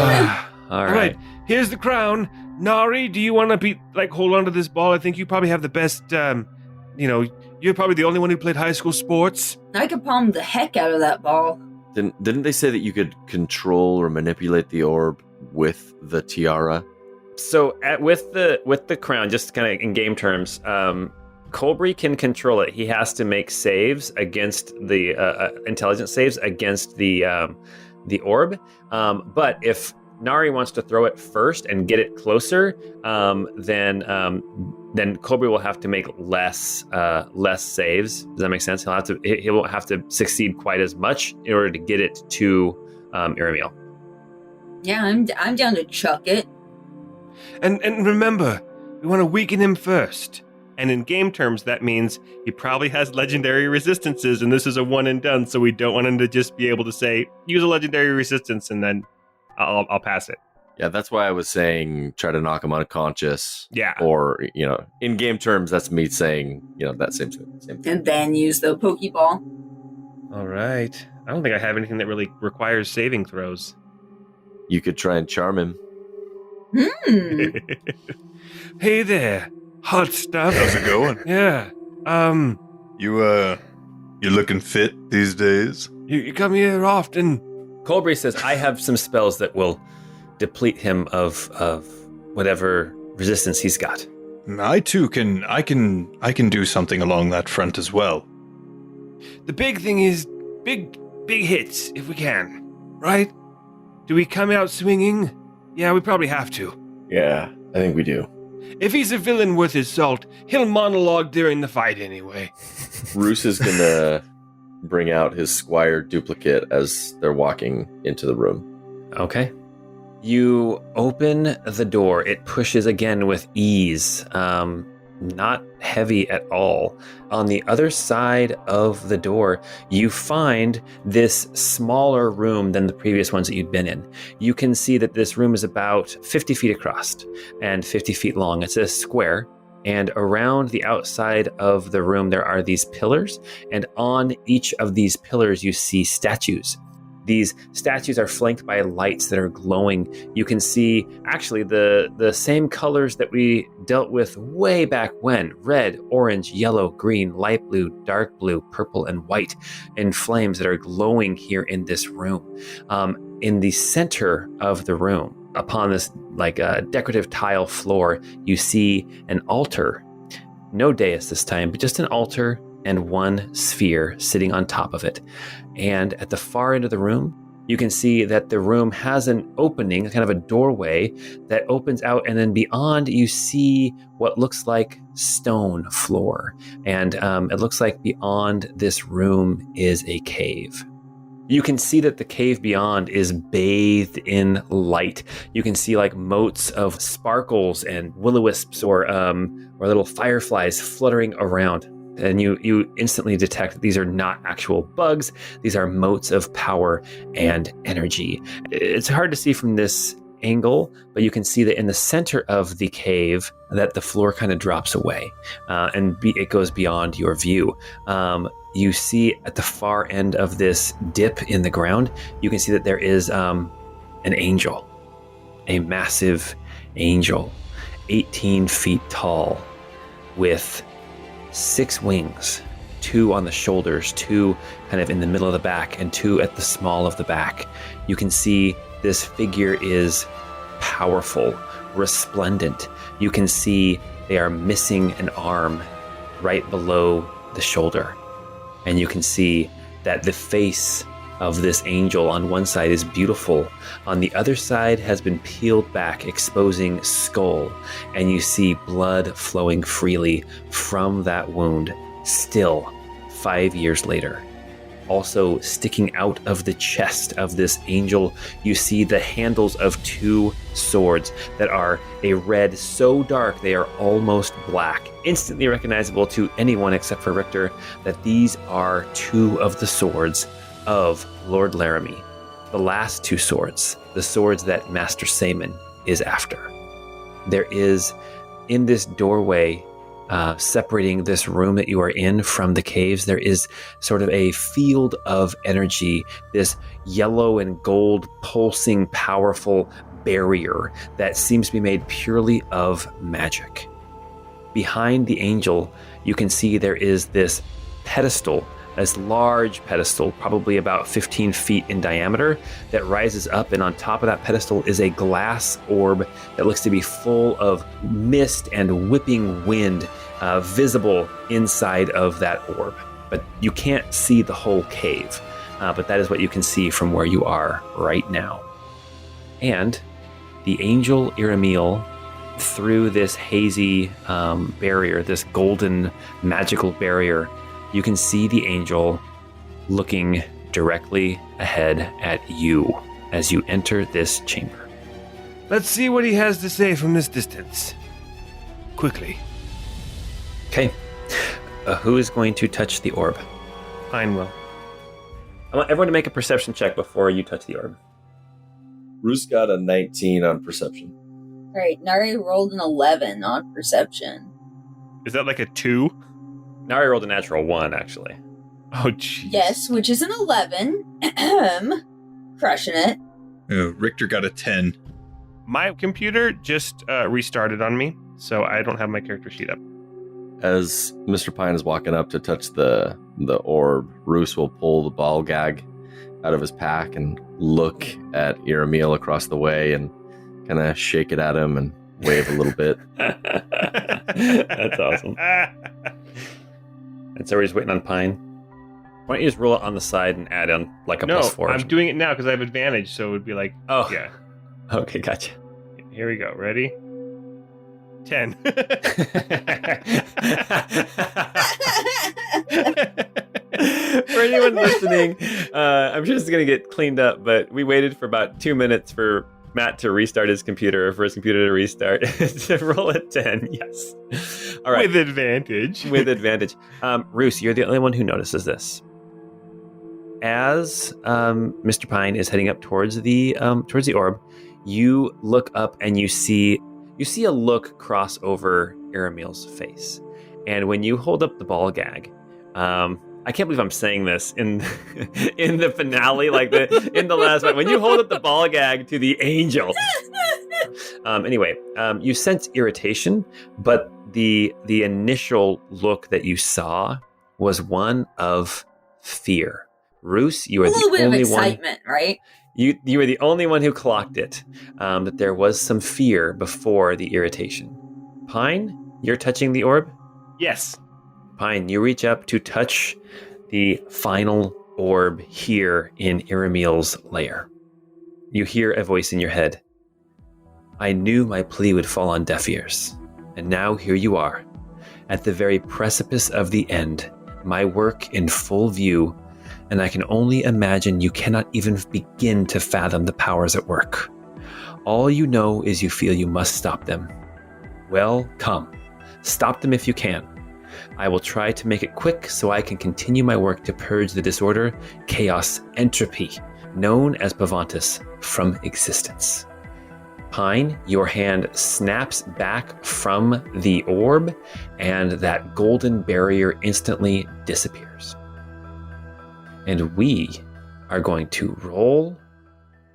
Speaker 3: All right, here's the crown. Nari, do you want to hold on to this ball? I think you probably have the best, you're probably the only one who played high school sports.
Speaker 4: I could palm the heck out of that ball.
Speaker 2: Didn't they say that you could control or manipulate the orb with the tiara?
Speaker 1: So with the crown, just kind of in game terms, Colbury can control it. He has to make saves against the intelligence saves against the orb. But if Nari wants to throw it first and get it closer, then Colbury will have to make less saves. Does that make sense? He won't have to succeed quite as much in order to get it to Iramiel.
Speaker 4: Yeah, I'm down to chuck it.
Speaker 3: And remember, we want to weaken him first. And in game terms, that means he probably has legendary resistances, and this is a one and done, so we don't want him to just be able to say, use a legendary resistance, and then I'll pass it.
Speaker 2: Yeah, that's why I was saying try to knock him unconscious.
Speaker 3: Yeah.
Speaker 2: Or, in game terms, that's me saying, that same thing.
Speaker 4: And then use the Pokeball.
Speaker 3: All right. I don't think I have anything that really requires saving throws.
Speaker 2: You could try and charm him.
Speaker 3: Hey there, hot stuff.
Speaker 5: How's it going?
Speaker 3: Yeah.
Speaker 5: You looking fit these days?
Speaker 3: You come here often.
Speaker 1: Colbury says, I have some spells that will deplete him of whatever resistance he's got.
Speaker 5: I too I can do something along that front as well.
Speaker 3: The big thing is big hits, if we can, right? Do we come out swinging? Yeah, we probably have to.
Speaker 2: Yeah, I think we do.
Speaker 3: If he's a villain worth his salt, he'll monologue during the fight anyway.
Speaker 2: Roos is gonna bring out his squire duplicate as they're walking into the room.
Speaker 1: Okay. You open the door. It pushes again with ease, not heavy at all. On the other side of the door, you find this smaller room than the previous ones that you'd been in. You can see that this room is about 50 feet across and 50 feet long. It's a square. And around the outside of the room, there are these pillars. And on each of these pillars, you see statues. These statues are flanked by lights that are glowing. You can see actually the same colors that we dealt with way back when. Red, orange, yellow, green, light blue, dark blue, purple, and white in flames that are glowing here in this room. In the center of the room, upon this decorative tile floor, you see an altar. No dais this time, but just an altar and one sphere sitting on top of it. And at the far end of the room, you can see that the room has an opening, kind of a doorway that opens out, and then beyond you see what looks like stone floor. And it looks like beyond this room is a cave. You can see that the cave beyond is bathed in light. You can see like motes of sparkles and will-o-wisps or little fireflies fluttering around. And you instantly detect that these are not actual bugs. These are motes of power and energy. It's hard to see from this angle, but you can see that in the center of the cave that the floor kind of drops away and it goes beyond your view. You see at the far end of this dip in the ground, you can see that there is an angel, a massive angel, 18 feet tall, with 6 wings, 2 on the shoulders, 2 kind of in the middle of the back, and 2 at the small of the back. You can see this figure is powerful, resplendent. You can see they are missing an arm right below the shoulder. And you can see that the face of this angel on one side is beautiful. On the other side has been peeled back, exposing skull. And you see blood flowing freely from that wound, still 5 years later. Also sticking out of the chest of this angel, you see the handles of 2 swords that are a red so dark they are almost black. Instantly recognizable to anyone except for Richter that these are 2 of the swords of Lord Laramie. The last 2 swords, the swords that Master Saman is after. There is, in this doorway, separating this room that you are in from the caves, there is sort of a field of energy, this yellow and gold pulsing powerful barrier that seems to be made purely of magic. Behind the angel, you can see there is this pedestal, this large pedestal, probably about 15 feet in diameter, that rises up, and on top of that pedestal is a glass orb that looks to be full of mist and whipping wind, visible inside of that orb. But you can't see the whole cave, but that is what you can see from where you are right now. And the angel Iramiel, through this hazy barrier, this golden magical barrier, you can see the angel looking directly ahead at you as you enter this chamber.
Speaker 3: Let's see what he has to say from this distance. Quickly.
Speaker 1: Okay. Who is going to touch the orb?
Speaker 3: Pine will.
Speaker 1: I want everyone to make a perception check before you touch the orb.
Speaker 2: Bruce got a 19 on perception.
Speaker 4: All right, Nari rolled an 11 on perception.
Speaker 3: Is that like a 2?
Speaker 1: Nari rolled a natural 1, actually.
Speaker 3: Oh, jeez.
Speaker 4: Yes, which is an 11. Crushing it.
Speaker 5: Richter got a 10.
Speaker 3: My computer just restarted on me, so I don't have my character sheet up.
Speaker 2: As Mr. Pine is walking up to touch the orb, Roos will pull the ball gag out of his pack and look at Iramiel across the way and kind of shake it at him and wave a little bit.
Speaker 1: That's awesome. And so we're just waiting on Pine. Why don't you just roll it on the side and add on like a +4?
Speaker 3: I'm doing it now because I have advantage, so it would be like,
Speaker 1: oh,
Speaker 3: yeah.
Speaker 1: Okay, gotcha.
Speaker 3: Here we go. Ready? 10.
Speaker 1: For anyone listening, I'm sure this is going to get cleaned up, but we waited for about 2 minutes for Matt to restart his computer, or for his computer to restart. To roll at 10, yes. All right.
Speaker 3: With advantage.
Speaker 1: With advantage. Roos, you're the only one who notices this. As Mr. Pine is heading up towards the orb, you look up and you see a look cross over Iramiel's face. And when you hold up the ball gag, I can't believe I'm saying this in the finale, like in the last one. When you hold up the ball gag to the angel, anyway, you sense irritation, but the initial look that you saw was one of fear. Roos, you are the only one. A little bit of
Speaker 4: excitement, right?
Speaker 1: You were the only one who clocked it. That there was some fear before the irritation. Pine, you're touching the orb?
Speaker 3: Yes.
Speaker 1: Pine, you reach up to touch the final orb here in Iramiel's lair. You hear a voice in your head. I knew my plea would fall on deaf ears, and now here you are, at the very precipice of the end, my work in full view, and I can only imagine you cannot even begin to fathom the powers at work. All you know is you feel you must stop them. Well, come. Stop them if you can. I will try to make it quick so I can continue my work to purge the disorder, chaos, entropy, known as Pavantis, from existence. Pine, your hand snaps back from the orb, and that golden barrier instantly disappears. And we are going to roll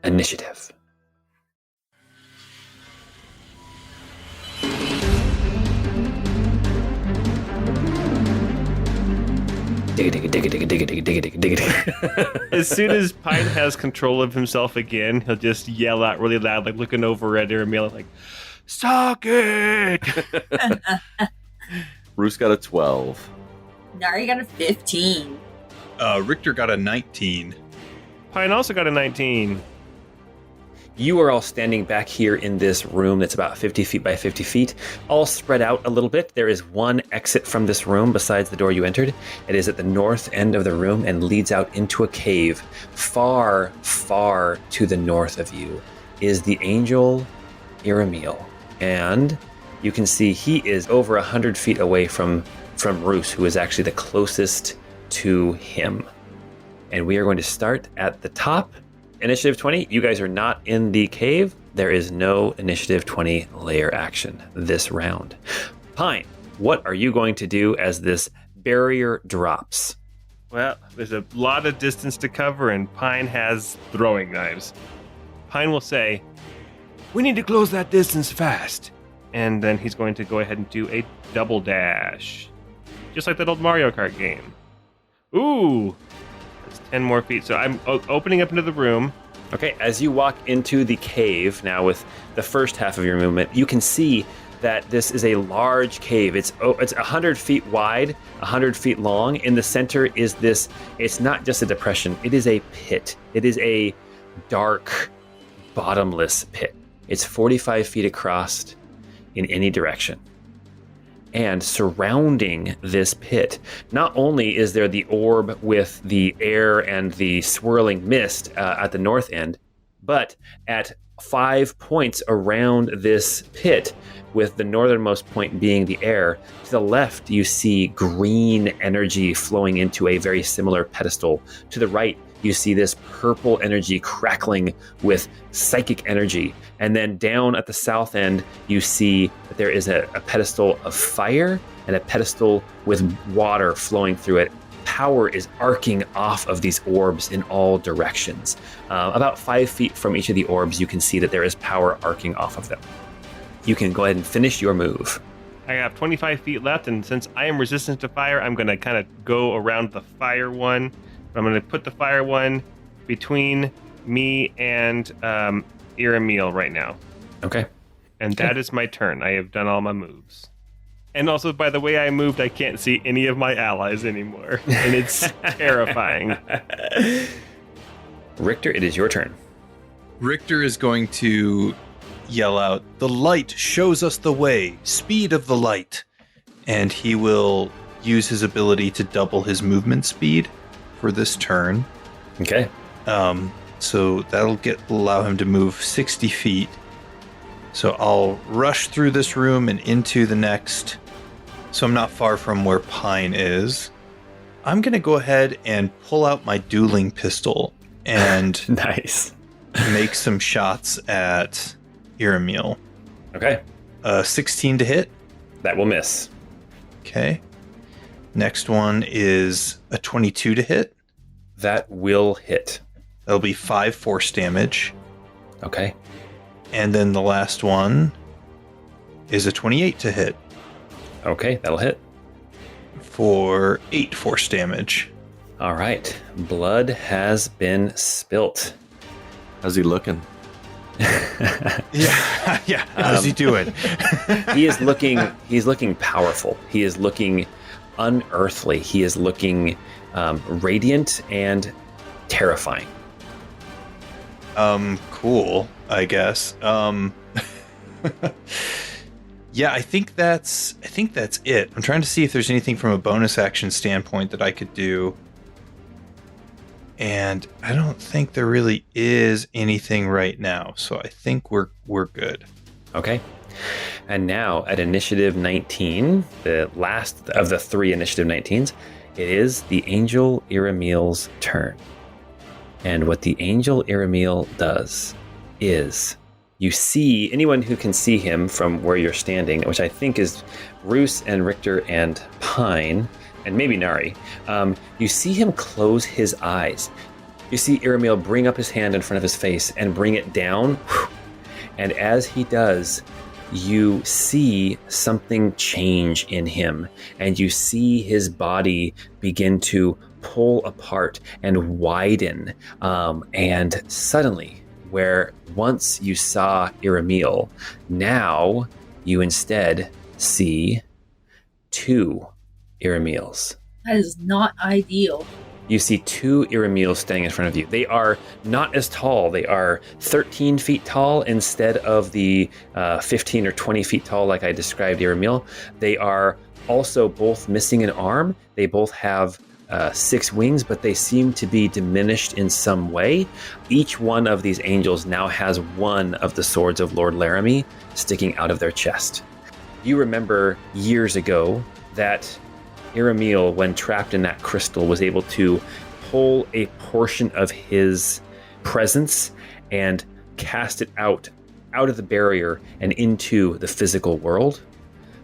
Speaker 1: initiative.
Speaker 3: As soon as Pine has control of himself again, he'll just yell out really loud, like looking over at Iramiel, like, "Suck it!"
Speaker 2: Bruce got a 12.
Speaker 4: Nari got a 15.
Speaker 5: Richter got a 19.
Speaker 3: Pine also got a 19.
Speaker 1: You are all standing back here in this room that's about 50 feet by 50 feet, all spread out a little bit. There is one exit from this room besides the door you entered. It is at the north end of the room and leads out into a cave. Far, far to the north of you is the angel Iramiel. And you can see he is over 100 feet away from Roos, who is actually the closest to him. And we are going to start at the top. Initiative 20, you guys are not in the cave. There is no Initiative 20 layer action this round. Pine, what are you going to do as this barrier drops?
Speaker 3: Well, there's a lot of distance to cover, and Pine has throwing knives. Pine will say, "We need to close that distance fast." And then he's going to go ahead and do a double dash. Just like that old Mario Kart game. Ooh! That's 10 more feet. So I'm opening up into the room.
Speaker 1: Okay, as you walk into the cave now with the first half of your movement, you can see that this is a large cave. It's 100 feet wide, 100 feet long. In the center is this, it's not just a depression, it is a pit. It is a dark, bottomless pit. It's 45 feet across in any direction. And surrounding this pit, not only is there the orb with the air and the swirling mist at the north end, but at 5 points around this pit, with the northernmost point being the air, to the left you see green energy flowing into a very similar pedestal. To the right, you see this purple energy crackling with psychic energy. And then down at the south end, you see that there is a pedestal of fire and a pedestal with water flowing through it. Power is arcing off of these orbs in all directions. About 5 feet from each of the orbs, you can see that there is power arcing off of them. You can go ahead and finish your move.
Speaker 3: I have 25 feet left, and since I am resistant to fire, I'm going to kind of go around the fire one. I'm going to put the fire one between me and Iramiel right now.
Speaker 1: Okay.
Speaker 3: And that is my turn. I have done all my moves. And also, by the way I moved, I can't see any of my allies anymore. And it's terrifying.
Speaker 1: Richter, it is your turn.
Speaker 5: Richter is going to yell out, "The light shows us the way, speed of the light." And he will use his ability to double his movement speed for this turn.
Speaker 1: Okay.
Speaker 5: So that'll allow him to move 60 feet. So I'll rush through this room and into the next. So I'm not far from where Pine is. I'm going to go ahead and pull out my dueling pistol and
Speaker 1: Nice.
Speaker 5: make some shots at Iramiel.
Speaker 1: Okay.
Speaker 5: 16 to hit.
Speaker 1: That will miss.
Speaker 5: Okay. Next one is a 22 to hit.
Speaker 1: That will hit.
Speaker 5: That'll be 5 force damage.
Speaker 1: Okay.
Speaker 5: And then the last one is a 28 to hit
Speaker 1: Okay, that'll hit.
Speaker 5: for 8 force damage.
Speaker 1: All right. Blood has been spilt.
Speaker 2: How's he looking?
Speaker 5: Yeah. How's he doing?
Speaker 1: He's looking powerful. He is looking unearthly. He is looking radiant and terrifying.
Speaker 5: Cool, I guess. Yeah, I think that's it. I'm trying to see if there's anything from a bonus action standpoint that I could do. And I don't think there really is anything right now. So I think we're good.
Speaker 1: Okay. And now at initiative 19, the last of the 3 initiative 19s, it is the Angel Iramiel's turn. And what the Angel Iramiel does is you see anyone who can see him from where you're standing, which I think is Roos and Richter and Pine, and maybe Nari. You see him close his eyes. You see Iramiel bring up his hand in front of his face and bring it down. And as he does, you see something change in him, and you see his body begin to pull apart and widen. And suddenly, where once you saw Iramiel, now you instead see two Iramiels.
Speaker 4: That is not ideal.
Speaker 1: You see two Iramiels standing in front of you. They are not as tall. They are 13 feet tall instead of the 15 or 20 feet tall like I described Iramiel. They are also both missing an arm. They both have 6 wings, but they seem to be diminished in some way. Each one of these angels now has one of the swords of Lord Laramie sticking out of their chest. You remember years ago that Iramiel, when trapped in that crystal, was able to pull a portion of his presence and cast it out of the barrier and into the physical world.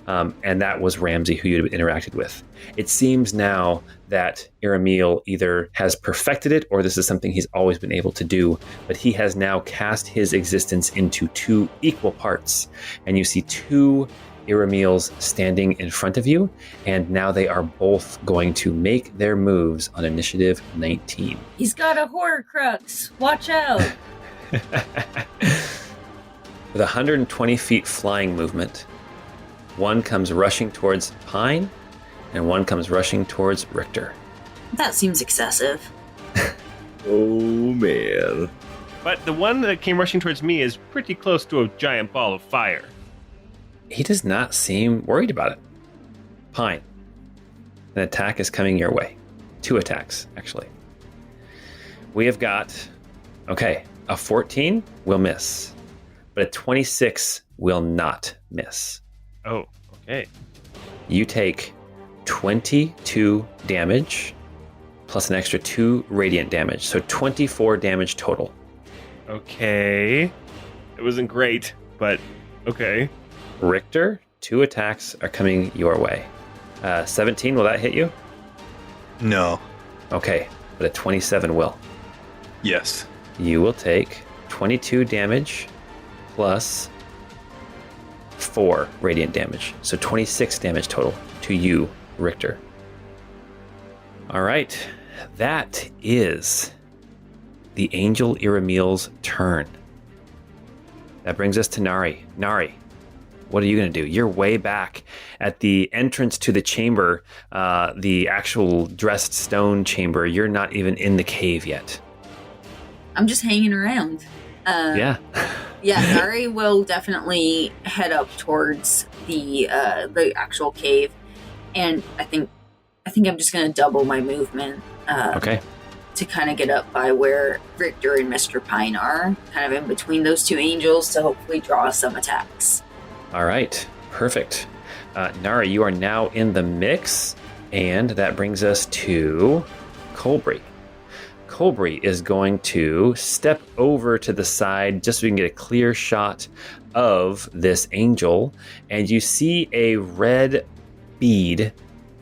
Speaker 1: And that was Ramsey, who you had interacted with. It seems now that Iramiel either has perfected it or this is something he's always been able to do, but he has now cast his existence into 2 equal parts. And you see 2 Iramiels standing in front of you, and now they are both going to make their moves on initiative 19.
Speaker 4: He's got a Horcrux. Watch out.
Speaker 1: With 120 feet flying movement, one comes rushing towards Pine, and one comes rushing towards Richter.
Speaker 4: That seems excessive.
Speaker 2: Oh, man.
Speaker 3: But the one that came rushing towards me is pretty close to a giant ball of fire.
Speaker 1: He does not seem worried about it. Pine, an attack is coming your way. 2 attacks, actually. We have got, a 14 will miss, but a 26 will not miss.
Speaker 3: Oh, okay.
Speaker 1: You take 22 damage plus an extra 2 radiant damage, so 24 damage total.
Speaker 3: Okay. It wasn't great, but okay.
Speaker 1: Richter, 2 attacks are coming your way. 17, will that hit you?
Speaker 5: No.
Speaker 1: Okay, but a 27 will.
Speaker 5: Yes.
Speaker 1: You will take 22 damage plus 4 radiant damage. So 26 damage total to you, Richter. All right, that is the Angel Iramiel's turn. That brings us to Nari. Nari, what are you going to do? You're way back at the entrance to the chamber, the actual dressed stone chamber. You're not even in the cave yet.
Speaker 4: I'm just hanging around.
Speaker 1: Yeah.
Speaker 4: Yeah, Nari will definitely head up towards the actual cave, and I think I'm just going to double my movement.
Speaker 1: Okay.
Speaker 4: To kind of get up by where Richter and Mr. Pine are, kind of in between those 2 angels, to hopefully draw some attacks.
Speaker 1: All right, perfect. Nari, you are now in the mix, and that brings us to Colbury. Colbury is going to step over to the side just so we can get a clear shot of this angel, and you see a red bead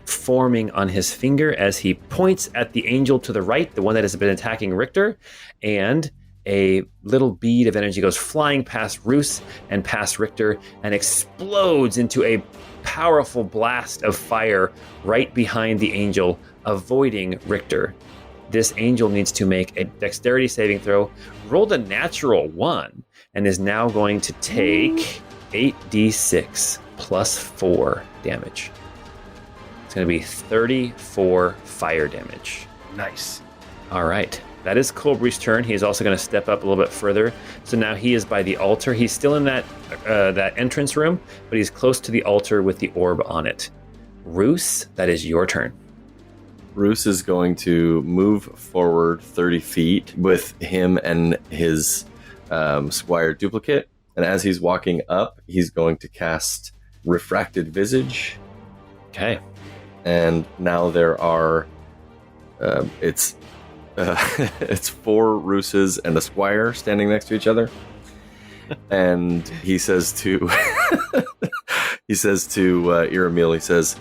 Speaker 1: forming on his finger as he points at the angel to the right, the one that has been attacking Richter, and a little bead of energy goes flying past Roos and past Richter and explodes into a powerful blast of fire right behind the angel, avoiding Richter. This angel needs to make a dexterity saving throw, rolled a natural 1, and is now going to take 8d6 plus 4 damage. It's going to be 34 fire damage.
Speaker 3: Nice.
Speaker 1: All right. That is Colbury's turn. He is also going to step up a little bit further. So now he is by the altar. He's still in that entrance room, but he's close to the altar with the orb on it. Roos, that is your turn.
Speaker 2: Roos is going to move forward 30 feet with him and his squire duplicate. And as he's walking up, he's going to cast Refracted Visage.
Speaker 1: Okay.
Speaker 2: And now there are... it's 4 Rooses and a squire standing next to each other. And he says to Iramiel, he says,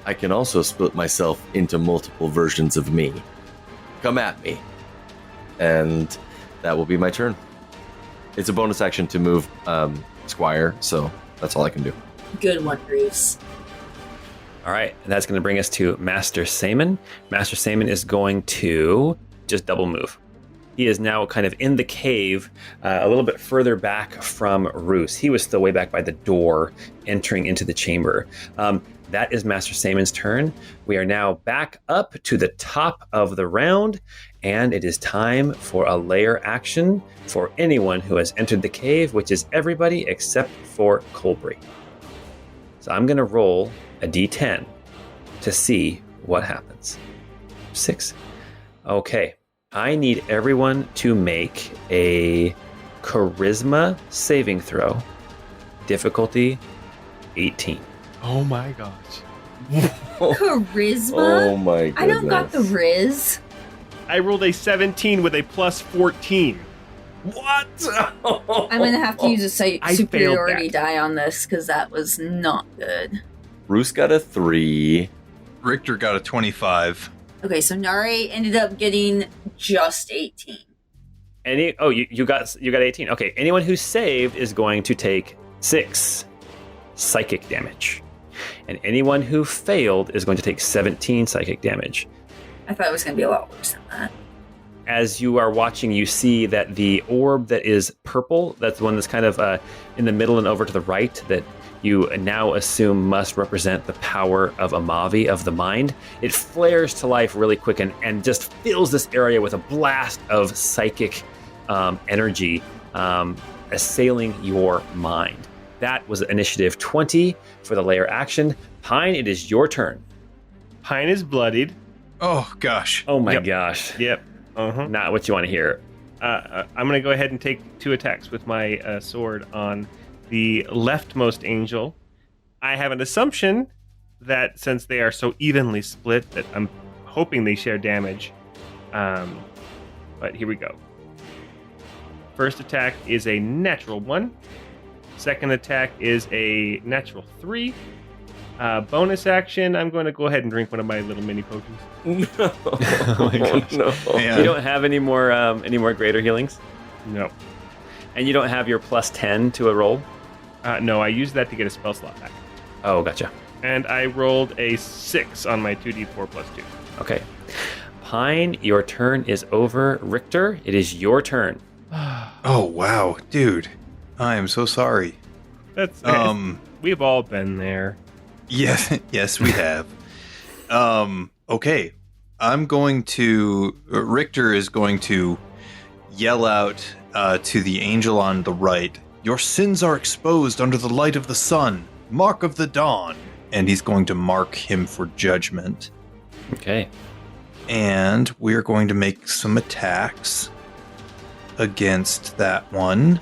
Speaker 2: I can also split myself into multiple versions of me. Come at me. And that will be my turn. It's a bonus action to move Squire, so that's all I can do.
Speaker 4: Good one, Reeves.
Speaker 1: All right, and that's going to bring us to Master Saman. Master Saman is going to just double move. He is now kind of in the cave, a little bit further back from Roos. He was still way back by the door, entering into the chamber. That is Master Saman's turn. We are now back up to the top of the round, and it is time for a lair action for anyone who has entered the cave, which is everybody except for Colbury. So I'm going to roll a d10 to see what happens. 6. Okay. I need everyone to make a charisma saving throw. Difficulty 18.
Speaker 3: Oh my gosh.
Speaker 4: Charisma?
Speaker 2: Oh my goodness.
Speaker 4: I don't got the Riz.
Speaker 3: I rolled a 17 with a plus 14.
Speaker 2: What?
Speaker 4: I'm going to have to use a
Speaker 3: I failed
Speaker 4: superiority
Speaker 3: that.
Speaker 4: die on this because that was not good.
Speaker 2: Bruce got a 3.
Speaker 5: Richter got a 25.
Speaker 4: Okay, so Nari ended up getting just 18.
Speaker 1: You got 18. Okay, anyone who saved is going to take 6 psychic damage. And anyone who failed is going to take 17 psychic damage.
Speaker 4: I thought it was going to be a lot worse than that.
Speaker 1: As you are watching, you see that the orb that is purple, that's the one that's kind of in the middle and over to the right, that you now assume must represent the power of Amavi, of the mind. It flares to life really quick and just fills this area with a blast of psychic energy assailing your mind. That was initiative 20 for the lair action. Pine, it is your turn.
Speaker 3: Pine is bloodied.
Speaker 5: Oh, gosh.
Speaker 1: Oh my
Speaker 3: Yep.
Speaker 1: gosh.
Speaker 3: Yep. Uh-huh.
Speaker 1: Not what you want to hear.
Speaker 3: I'm going to go ahead and take 2 attacks with my sword on the leftmost angel. I have an assumption that since they are so evenly split that I'm hoping they share damage. But here we go. First attack is a natural 1. Second attack is a natural 3. Bonus action, I'm going to go ahead and drink one of my little mini potions.
Speaker 2: No.
Speaker 1: Oh my gosh.
Speaker 2: No.
Speaker 5: Man.
Speaker 1: You don't have any more greater healings?
Speaker 3: No.
Speaker 1: And you don't have your plus 10 to a roll?
Speaker 3: No, I used that to get a spell slot back.
Speaker 1: Oh, gotcha.
Speaker 3: And I rolled a 6 on my 2d4 plus 2.
Speaker 1: Okay. Pine, your turn is over. Richter, it is your turn.
Speaker 5: Oh, wow. Dude, I am so sorry.
Speaker 3: That's we've all been there.
Speaker 5: Yes, yes, we have. Okay. Richter is going to yell out to the angel on the right, your sins are exposed under the light of the sun, mark of the dawn. And he's going to mark him for judgment.
Speaker 1: Okay.
Speaker 5: And we're going to make some attacks against that one.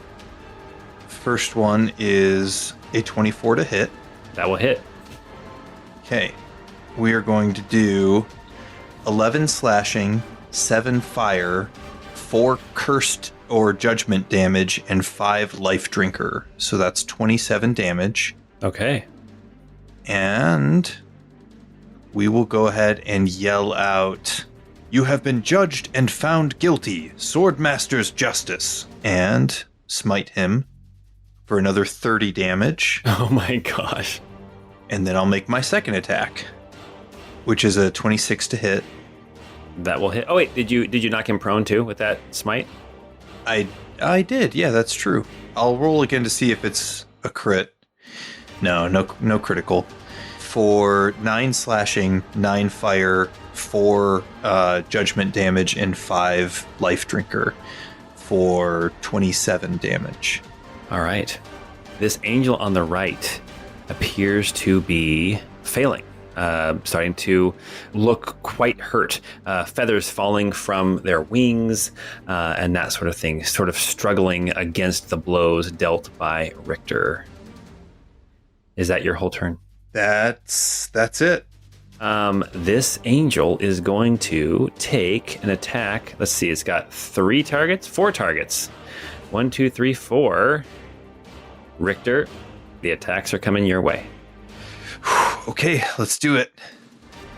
Speaker 5: First one is a 24 to hit.
Speaker 1: That will hit.
Speaker 5: Okay. We are going to do 11 slashing, 7 fire, 4 cursed or judgment damage, and 5 life drinker. So that's 27 damage.
Speaker 1: Okay.
Speaker 5: And we will go ahead and yell out, you have been judged and found guilty, Swordmaster's justice, and smite him for another 30 damage.
Speaker 1: Oh my gosh.
Speaker 5: And then I'll make my second attack, which is a 26 to hit.
Speaker 1: That will hit. Oh wait, did you knock him prone too with that smite?
Speaker 5: I did, yeah, that's true. I'll roll again to see if it's a crit. No critical. For 9 slashing, 9 fire, 4 judgment damage, and 5 life drinker for 27 damage.
Speaker 1: All right. This angel on the right appears to be failing. Starting to look quite hurt. Feathers falling from their wings and that sort of thing. Sort of struggling against the blows dealt by Richter. Is that your whole turn?
Speaker 5: That's it.
Speaker 1: This angel is going to take an attack. Let's see, it's got 4 targets. 1, 2, 3, 4. Richter, the attacks are coming your way.
Speaker 5: Okay, let's do it.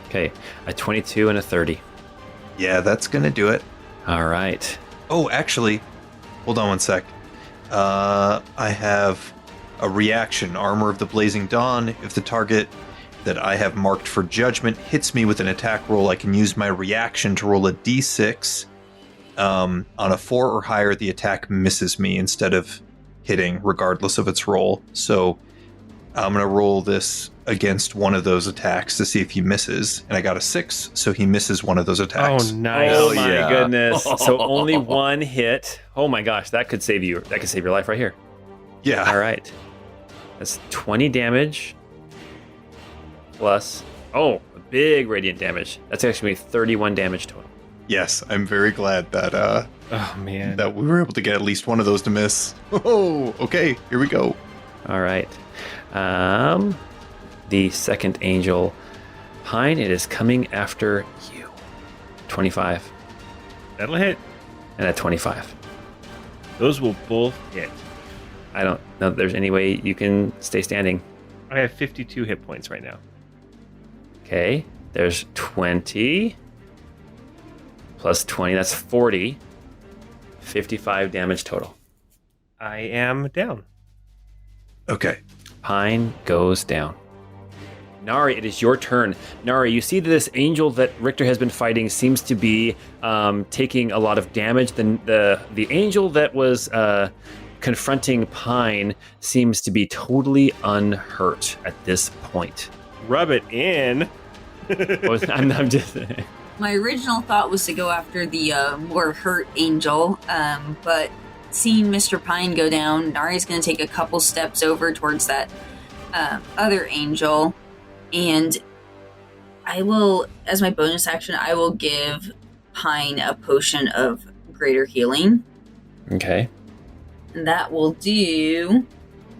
Speaker 1: Okay, a 22 and a 30.
Speaker 5: Yeah, that's gonna do it.
Speaker 1: All right.
Speaker 5: Oh, actually, hold on one sec. I have a reaction, Armor of the Blazing Dawn. If the target that I have marked for judgment hits me with an attack roll, I can use my reaction to roll a d6. On a 4 or higher, the attack misses me instead of hitting, regardless of its roll. So I'm going to roll this against one of those attacks to see if he misses. And I got a 6, so he misses one of those attacks.
Speaker 3: Oh, nice.
Speaker 1: Oh my
Speaker 2: yeah.
Speaker 1: goodness. So only one hit. Oh my gosh, that could save you. That could save your life right here.
Speaker 5: Yeah.
Speaker 1: All right. That's 20 damage plus a big radiant damage. That's actually 31 damage total.
Speaker 5: Yes, I'm very glad that
Speaker 3: Oh, man.
Speaker 5: that we were able to get at least one of those to miss. Oh, okay, here we go.
Speaker 1: All right. The second angel, Pine, it is coming after you. 25
Speaker 3: That'll hit.
Speaker 1: and a 25.
Speaker 3: Those will both hit.
Speaker 1: I don't know if there's any way you can stay standing.
Speaker 3: I have 52 hit points right now.
Speaker 1: Okay, there's 20 plus 20, that's 40. 55 damage total.
Speaker 3: I am down.
Speaker 5: Okay.
Speaker 1: Pine goes down. Nari, it is your turn. Nari, you see that this angel that Richter has been fighting seems to be taking a lot of damage. The angel that was confronting Pine seems to be totally unhurt at this point.
Speaker 3: Rub it in.
Speaker 1: I'm just...
Speaker 4: My original thought was to go after the more hurt angel, but seeing Mr. Pine go down, Nari's going to take a couple steps over towards that other angel, and I will, as my bonus action, I will give Pine a potion of greater healing.
Speaker 1: Okay.
Speaker 4: And that will do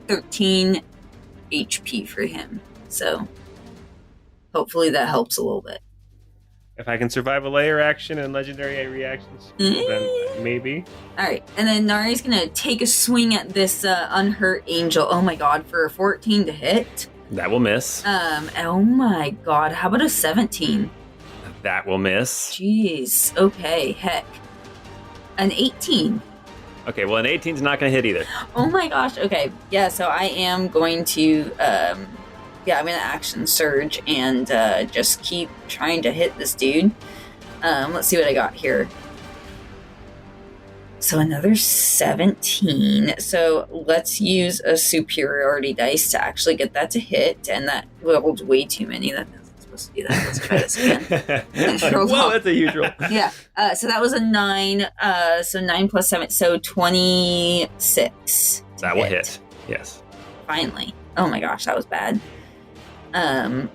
Speaker 4: 13 HP for him. So hopefully that helps a little bit.
Speaker 3: If I can survive a layer action and legendary reactions, then maybe.
Speaker 4: All right, and then Nari's gonna take a swing at this unhurt angel. Oh my god, for a 14 to hit.
Speaker 1: That will miss.
Speaker 4: Oh my god, how about a 17?
Speaker 1: That will miss.
Speaker 4: Jeez. Okay, heck. An 18.
Speaker 1: Okay, well, an 18 is not going to hit either.
Speaker 4: Oh my gosh. Okay, yeah. So I am going to. I'm gonna action surge and just keep trying to hit this dude. Let's see what I got here. So another 17. So let's use a superiority dice to actually get that to hit, and that rolled way too many. That wasn't supposed to do that. Let's try this again.
Speaker 1: Whoa, that's a huge roll.
Speaker 4: Yeah. So that was a 9. So 9 plus 7. So 26.
Speaker 1: That will hit. Yes.
Speaker 4: Finally. Oh my gosh, that was bad. And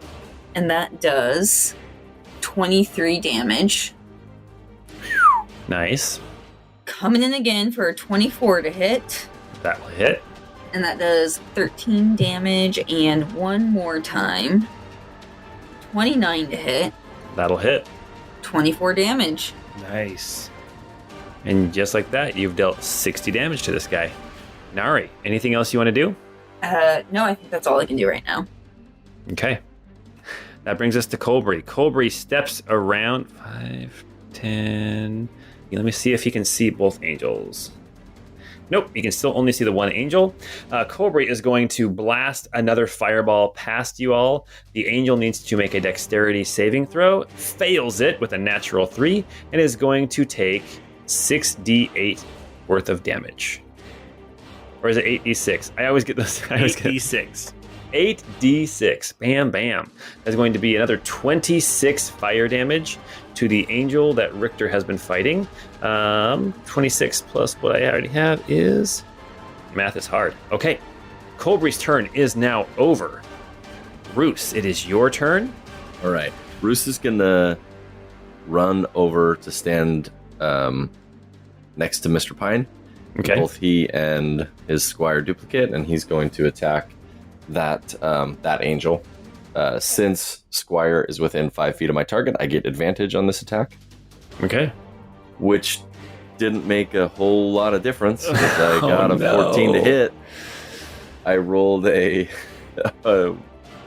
Speaker 4: that does 23 damage.
Speaker 1: Nice.
Speaker 4: Coming in again for a 24 to hit.
Speaker 1: That will hit.
Speaker 4: And that does 13 damage, and one more time. 29 to hit.
Speaker 1: That'll hit.
Speaker 4: 24 damage.
Speaker 3: Nice.
Speaker 1: And just like that, you've dealt 60 damage to this guy. Nari, anything else you want to do?
Speaker 4: No, I think that's all I can do right now.
Speaker 1: Okay. That brings us to Colbury. Colbury steps around 5, 10. Let me see if he can see both angels. Nope, you can still only see the one angel. Colbury is going to blast another fireball past you all. The angel needs to make a dexterity saving throw, fails it with a natural 3, and is going to take 6d8 worth of damage. Or is it 8d6? I always get this.
Speaker 3: 8d6.
Speaker 1: 8d6. Bam, bam. That's going to be another 26 fire damage to the angel that Richter has been fighting. 26 plus what I already have is... Math is hard. Okay. Colbury's turn is now over. Roos, it is your turn.
Speaker 2: All right. Roos is going to run over to stand next to Mr. Pine.
Speaker 1: Okay.
Speaker 2: Both he and his squire duplicate, and he's going to attack that angel. Since Squire is within 5 feet of my target, I get advantage on this attack.
Speaker 1: Okay.
Speaker 2: Which didn't make a whole lot of difference. I got a 14 to hit. I rolled a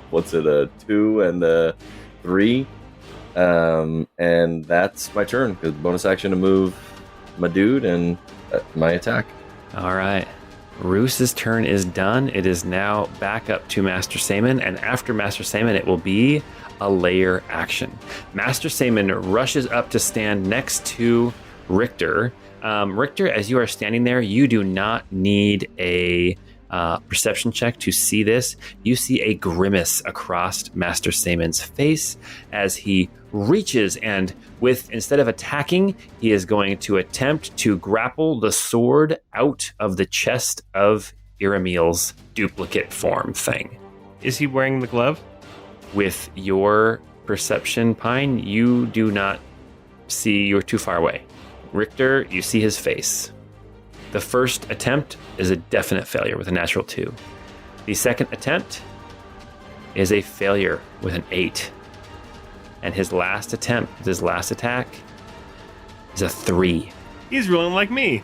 Speaker 2: what's it, a 2 and a 3, and that's my turn. Because bonus action to move my dude and my attack.
Speaker 1: All right. Roos's turn is done. It is now back up to Master Saman, and after Master Saman, it will be a layer action. Master Saman rushes up to stand next to Richter. Richter, as you are standing there, you do not need a perception check to see this. You see a grimace across Master Saman's face as he reaches and instead of attacking, he is going to attempt to grapple the sword out of the chest of Iramiel's duplicate form thing.
Speaker 3: Is he wearing the glove?
Speaker 1: With your perception, Pine, you do not see, you're too far away. Richter, you see his face. The first attempt is a definite failure with a natural 2. The second attempt is a failure with an 8. And his last attempt, his last attack, is a 3.
Speaker 3: He's rolling like me.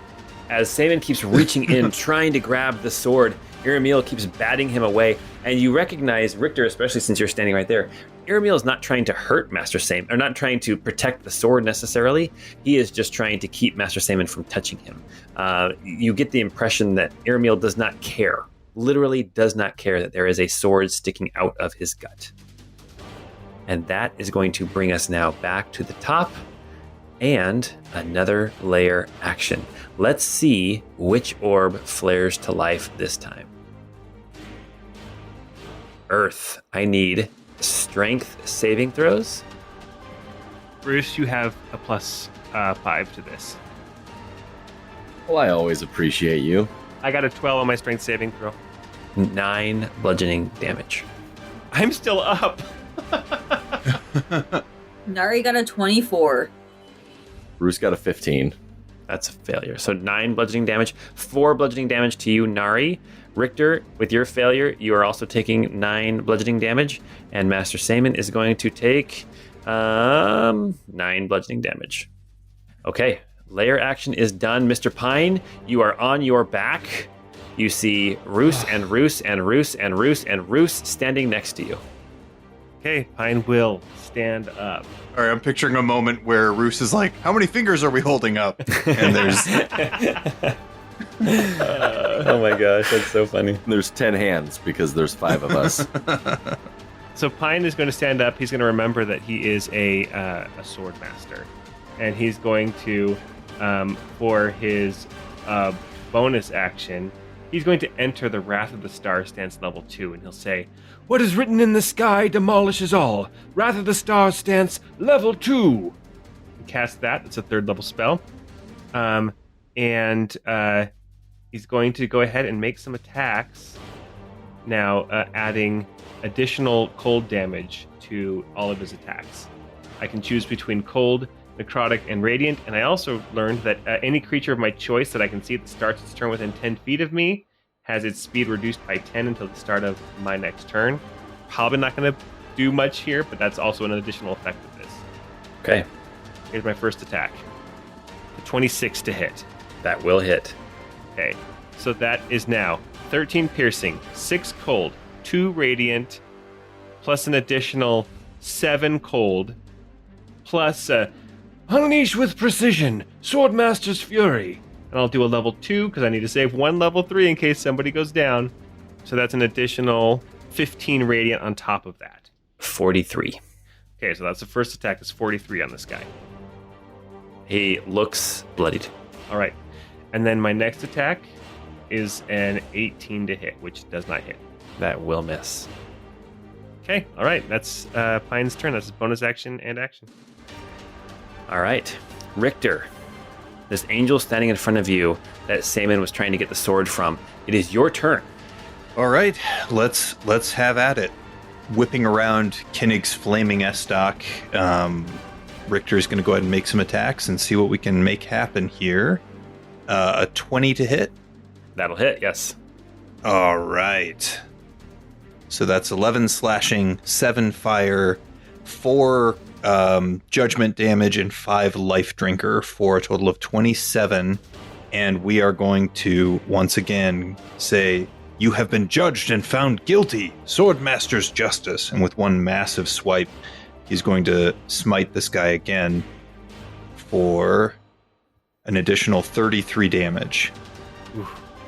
Speaker 1: As Saman keeps reaching in, trying to grab the sword, Iramiel keeps batting him away. And you recognize Richter, especially since you're standing right there. Iramiel is not trying to hurt Master Saman, or not trying to protect the sword necessarily. He is just trying to keep Master Saman from touching him. You get the impression that Iramiel does not care, literally does not care that there is a sword sticking out of his gut. And that is going to bring us now back to the top and another layer action. Let's see which orb flares to life this time. Earth, I need strength saving throws.
Speaker 3: Bruce, you have a plus 5 to this.
Speaker 2: Well, I always appreciate you.
Speaker 3: I got a 12 on my strength saving throw.
Speaker 1: 9 bludgeoning damage.
Speaker 3: I'm still up.
Speaker 4: Nari got a 24.
Speaker 2: Bruce got a 15.
Speaker 1: That's a failure. So 9 bludgeoning damage, 4 bludgeoning damage to you, Nari. Richter, with your failure, you are also taking 9 bludgeoning damage, and Master Saman is going to take 9 bludgeoning damage. Okay, layer action is done. Mr. Pine, you are on your back. You see Roos and Roos and Roos and Roos and Roos standing next to you.
Speaker 3: Okay, Pine will stand up.
Speaker 5: All right, I'm picturing a moment where Roos is like, how many fingers are we holding up? And there's...
Speaker 1: Oh my gosh, that's so funny.
Speaker 2: There's 10 hands because there's 5 of us.
Speaker 3: So Pine is going to stand up. He's going to remember that he is a sword master. And he's going to, for his bonus action, he's going to enter the Wrath of the Star stance level 2, and he'll say, "What is written in the sky demolishes all. Wrath of the Star stance level 2." Cast that. It's a 3rd level spell. And he's going to go ahead and make some attacks. Now, adding additional cold damage to all of his attacks. I can choose between cold, necrotic, and radiant. And I also learned that any creature of my choice that I can see that starts its turn within 10 feet of me has its speed reduced by 10 until the start of my next turn. Probably not going to do much here, but that's also an additional effect of this.
Speaker 1: Okay,
Speaker 3: Here's my first attack. The 26 to hit.
Speaker 1: that will hit.
Speaker 3: Okay, so that is now 13 piercing, 6 cold, 2 radiant, plus an additional 7 cold, plus unleash with precision, Swordmaster's Fury. And I'll do a level 2 because I need to save 1 level 3 in case somebody goes down. So that's an additional 15 radiant on top of that.
Speaker 1: 43.
Speaker 3: Okay, so that's the first attack. It's 43 on this guy.
Speaker 1: He looks bloodied.
Speaker 3: All right. And then my next attack is an 18 to hit, which does not hit.
Speaker 1: That will miss.
Speaker 3: Okay, all right. That's Pine's turn. That's his bonus action and action.
Speaker 1: All right, Richter, this angel standing in front of you that Saman was trying to get the sword from. It is your turn.
Speaker 5: All right, let's have at it. Whipping around Kinnig's flaming Estoc, Richter's going to go ahead and make some attacks and see what we can make happen here. A 20 to hit.
Speaker 1: That'll hit, yes.
Speaker 5: All right. So that's 11 slashing, 7 fire, 4 judgment damage, and 5 life drinker for a total of 27. And we are going to once again say, You have been judged and found guilty. Swordmaster's justice. And with one massive swipe, he's going to smite this guy again for an additional 33 damage.
Speaker 3: Ooh,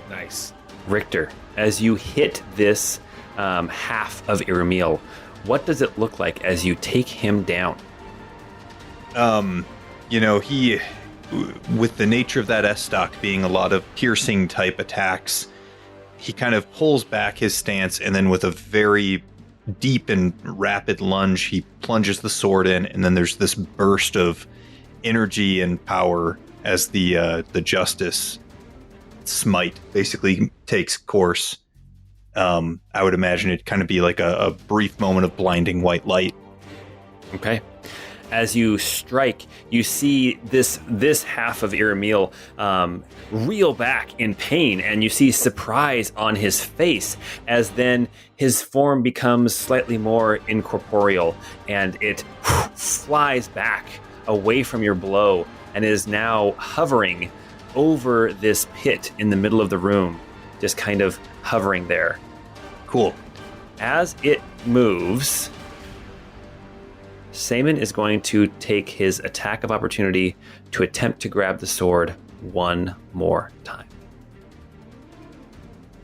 Speaker 3: nice.
Speaker 1: Richter, as you hit this half of Iramiel, what does it look like as you take him down?
Speaker 5: He, with the nature of that S-stock being a lot of piercing type attacks, he kind of pulls back his stance, and then with a very deep and rapid lunge, he plunges the sword in, and then there's this burst of energy and power as the justice smite basically takes course. I would imagine it'd kind of be like a brief moment of blinding white light.
Speaker 1: Okay. As you strike, you see this half of Iramiel reel back in pain, and you see surprise on his face as then his form becomes slightly more incorporeal, and it flies back away from your blow and is now hovering over this pit in the middle of the room, just kind of hovering there.
Speaker 5: Cool.
Speaker 1: As it moves, Saman is going to take his attack of opportunity to attempt to grab the sword one more time.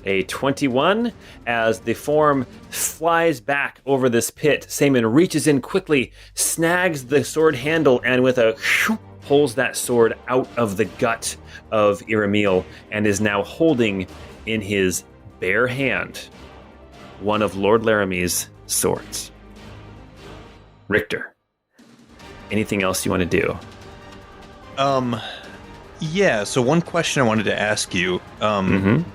Speaker 1: A 21, as the form flies back over this pit. Saman reaches in quickly, snags the sword handle, and with a pulls that sword out of the gut of Iramiel, and is now holding in his bare hand one of Lord Laramie's swords. Richter, anything else you want to do?
Speaker 5: Yeah, so one question I wanted to ask you.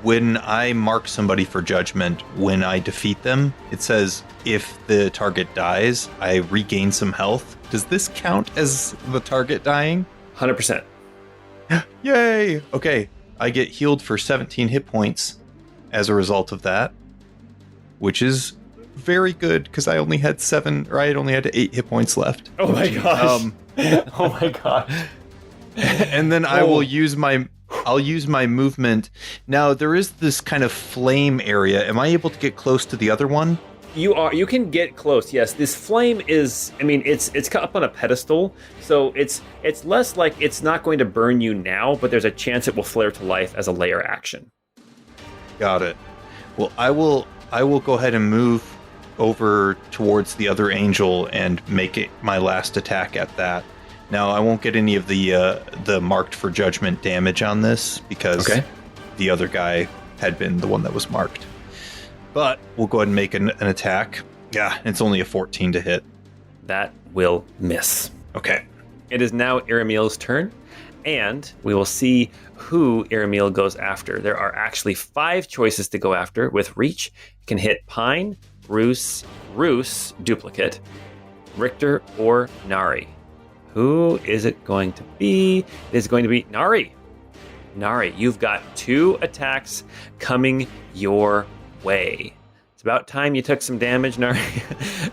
Speaker 5: When I mark somebody for judgment, when I defeat them, it says if the target dies, I regain some health. Does this count as the target dying?
Speaker 1: 100%.
Speaker 5: Yay! Okay, I get healed for 17 hit points as a result of that, which is very good because I only had 8 hit points left.
Speaker 1: Oh my gosh. Oh my gosh.
Speaker 5: And then I'll use my movement. Now there is this kind of flame area. Am I able to get close to the other one?
Speaker 1: You can get close. Yes, this flame is, it's up on a pedestal, so it's less like it's not going to burn you now, but there's a chance it will flare to life as a layer action.
Speaker 5: Got it. Well, I will go ahead and move over towards the other angel and make it my last attack at that. Now, I won't get any of the marked for judgment damage on this because the other guy had been the one that was marked. But we'll go ahead and make an attack. Yeah, it's only a 14 to hit.
Speaker 1: That will miss.
Speaker 5: Okay.
Speaker 1: It is now Iramiel's turn, and we will see who Iramiel goes after. There are actually 5 choices to go after. With Reach, you can hit Pine, Roos, Duplicate, Richter, or Nari. Who is it going to be? It is going to be Nari. Nari, you've got 2 attacks coming your way. It's about time you took some damage, Nari,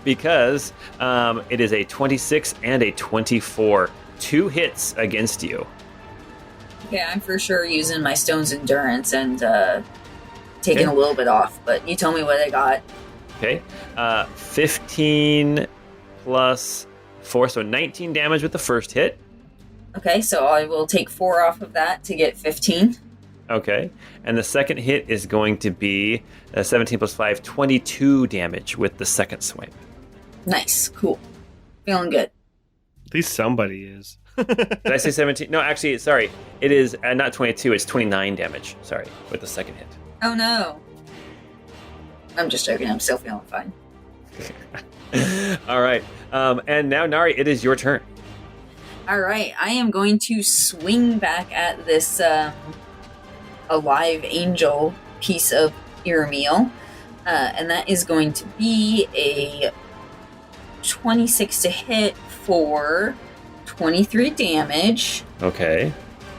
Speaker 1: because it is a 26 and a 24. 2 hits against you.
Speaker 4: Okay, I'm for sure using my Stone's Endurance and taking a little bit off, but you tell me what I got.
Speaker 1: Okay, 15 plus 4, so 19 damage with the first hit.
Speaker 4: Okay, so I will take 4 off of that to get 15.
Speaker 1: Okay, and the second hit is going to be 17 plus 5, 22 damage with the second swipe.
Speaker 4: Nice, cool. Feeling good.
Speaker 3: At least somebody is.
Speaker 1: Did I say 17? No, actually, sorry. It is not 22, it's 29 damage, sorry, with the second hit.
Speaker 4: Oh no. I'm just joking, I'm still feeling fine.
Speaker 1: All right, and now, Nari, it is your turn.
Speaker 4: All right, I am going to swing back at this alive angel piece of Iramiel, and that is going to be a 26 to hit for 23 damage.
Speaker 1: Okay.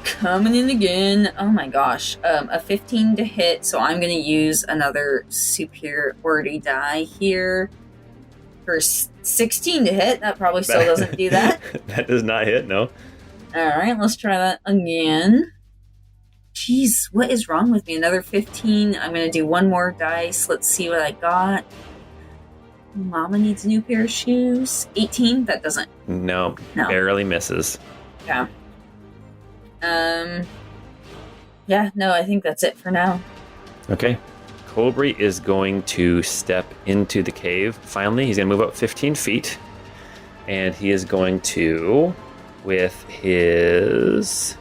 Speaker 4: Coming in again. Oh my gosh. A 15 to hit, so I'm going to use another superiority die here. For 16 to hit, that probably still doesn't do that.
Speaker 1: That does not hit, no.
Speaker 4: Alright, let's try that again. Jeez, what is wrong with me? Another 15. I'm going to do one more dice. Let's see what I got. Mama needs a new pair of shoes. 18? That doesn't.
Speaker 1: No,
Speaker 4: No.
Speaker 1: barely misses.
Speaker 4: Yeah. Yeah, no, I think that's it for now.
Speaker 1: Okay. Colbury is going to step into the cave. Finally, he's going to move up 15 feet. And he is going to, with his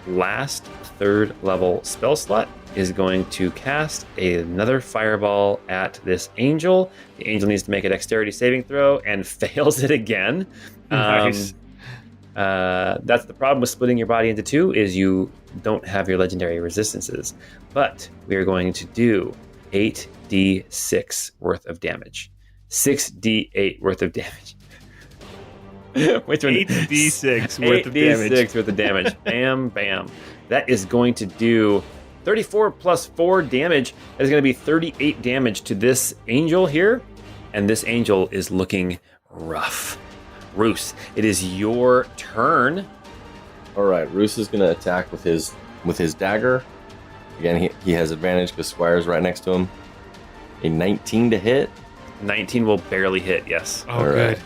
Speaker 1: last 3rd level spell slot, is going to cast another fireball at this angel. The angel needs to make a dexterity saving throw and fails it again.
Speaker 3: Nice.
Speaker 1: That's the problem with splitting your body into 2, is you don't have your legendary resistances. But we are going to do 8d6 worth of damage. 6d8 worth of damage. Which one?
Speaker 3: 8d6 worth of damage.
Speaker 1: 8d6 worth of damage. Bam, bam. That is going to do 34 plus 4 damage. That is going to be 38 damage to this angel here. And this angel is looking rough. Roos, it is your turn.
Speaker 2: All right, Roos is going to attack with his dagger. Again, he has advantage because Squire's right next to him. A 19 to hit.
Speaker 1: 19 will barely hit, yes.
Speaker 3: Oh,
Speaker 2: All
Speaker 3: good.
Speaker 2: right.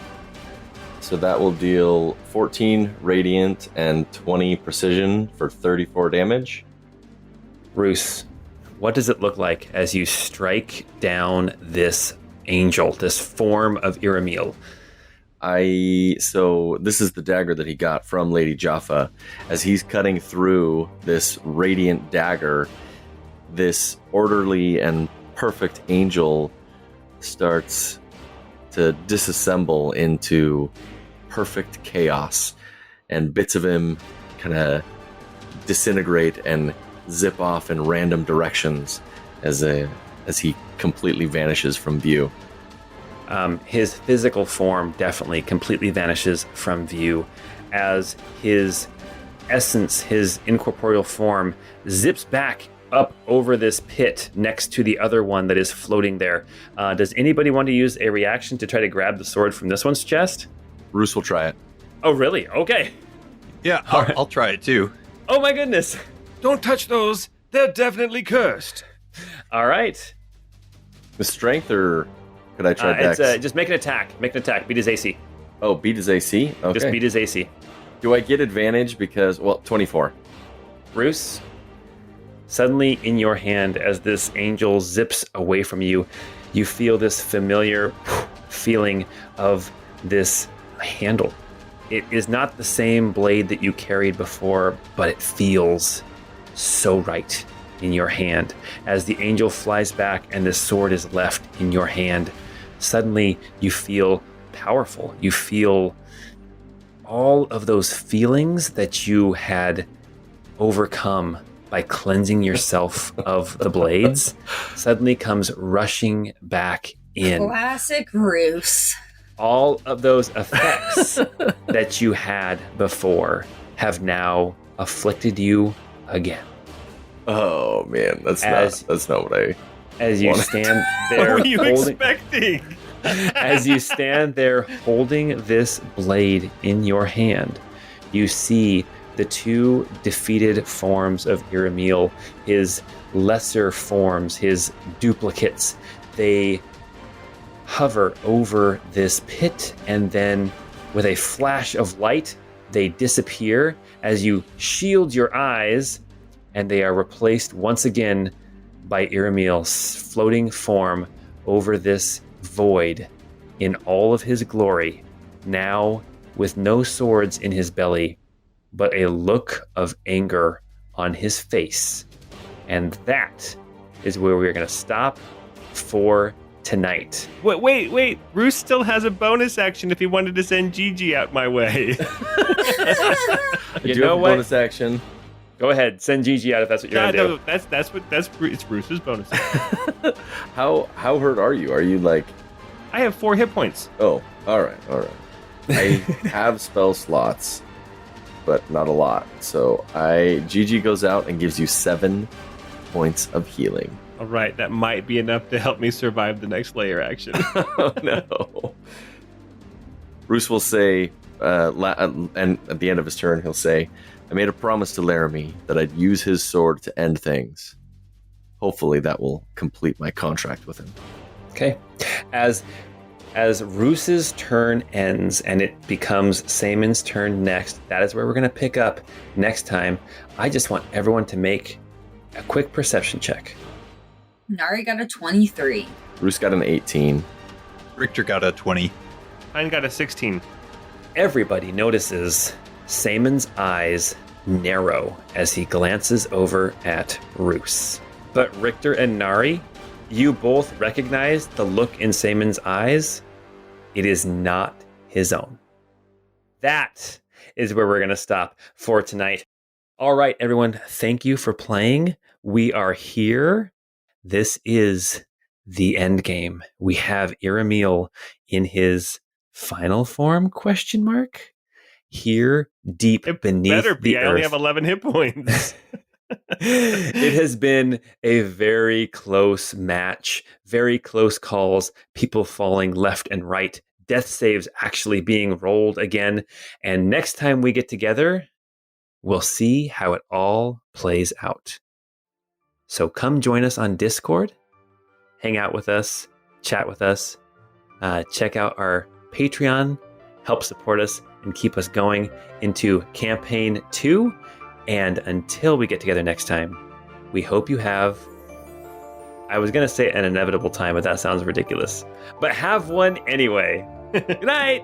Speaker 2: So that will deal 14 radiant and 20 precision for 34 damage.
Speaker 1: Roos, what does it look like as you strike down this angel, this form of Iramiel?
Speaker 2: So this is the dagger that he got from Lady Jaffa. As he's cutting through this radiant dagger, this orderly and perfect angel starts to disassemble into perfect chaos, and bits of him kind of disintegrate and zip off in random directions as he completely vanishes from view.
Speaker 1: His physical form definitely completely vanishes from view as his essence, his incorporeal form, zips back up over this pit next to the other one that is floating there. Does anybody want to use a reaction to try to grab the sword from this one's chest?
Speaker 2: Roos will try it.
Speaker 1: Oh, really? Okay.
Speaker 5: Yeah, I'll try it too.
Speaker 1: Oh, my goodness.
Speaker 3: Don't touch those. They're definitely cursed.
Speaker 1: All right.
Speaker 2: With strength, or could I try Dex?
Speaker 1: Just make an attack. Make an attack. Beat his AC.
Speaker 2: Oh, beat his AC? Okay.
Speaker 1: Just beat his AC.
Speaker 2: Do I get advantage because, 24.
Speaker 1: Roos, suddenly in your hand, as this angel zips away from you, you feel this familiar feeling of this handle. It is not the same blade that you carried before, but it feels so right in your hand. As the angel flies back and the sword is left in your hand, suddenly you feel powerful. You feel all of those feelings that you had overcome by cleansing yourself of the blades suddenly comes rushing back in.
Speaker 4: Classic Roos.
Speaker 1: All of those effects that you had before have now afflicted you again.
Speaker 2: Oh man, that's not what I.
Speaker 1: As you stand there,
Speaker 3: What were you
Speaker 1: holding,
Speaker 3: expecting?
Speaker 1: as you stand there holding this blade in your hand, you see the 2 defeated forms of Iramiel, his lesser forms, his duplicates. They hover over this pit, and then with a flash of light, they disappear as you shield your eyes, and they are replaced once again by Iramiel's floating form over this void in all of his glory, now with no swords in his belly, but a look of anger on his face. And that is where we're going to stop for tonight.
Speaker 3: Wait. Roos still has a bonus action if he wanted to send Gigi out my way.
Speaker 2: I
Speaker 1: You
Speaker 2: do
Speaker 1: know
Speaker 2: have a
Speaker 1: what?
Speaker 2: bonus action.
Speaker 1: Go ahead, send Gigi out if that's what you're going to do.
Speaker 3: No, it's Bruce's bonus.
Speaker 2: How hurt are you? Are you like?
Speaker 3: I have 4 hit points.
Speaker 2: Oh, all right. I have spell slots, but not a lot. So Gigi goes out and gives you 7 points of healing.
Speaker 3: All right, that might be enough to help me survive the next layer action.
Speaker 2: Oh no. Bruce will say, and at the end of his turn, he'll say, "I made a promise to Laramie that I'd use his sword to end things. Hopefully, that will complete my contract with him."
Speaker 1: Okay. As Roos's turn ends and it becomes Sayman's turn next, that is where we're going to pick up next time. I just want everyone to make a quick perception check.
Speaker 4: Nari got a 23.
Speaker 2: Roos got an 18.
Speaker 5: Richter got a 20.
Speaker 3: Pine got a 16.
Speaker 1: Everybody notices Sayman's eyes narrow as he glances over at Roos. But Richter and Nari, you both recognize the look in Sayman's eyes. It is not his own. That is where we're going to stop for tonight. All right, everyone, thank you for playing. We are here. This is the end game. We have Iramiel in his final form, ? Here, deep beneath
Speaker 3: Better be.
Speaker 1: the
Speaker 3: I
Speaker 1: earth.
Speaker 3: only have 11 hit points.
Speaker 1: It has been a very close match, very close calls, people falling left and right, death saves actually being rolled again. And next time we get together, we'll see how it all plays out. So come join us on Discord, hang out with us, chat with us, check out our Patreon, help support us and keep us going into campaign 2. And until we get together next time, we hope you have, I was going to say an inevitable time, but that sounds ridiculous. But have one anyway. Good night.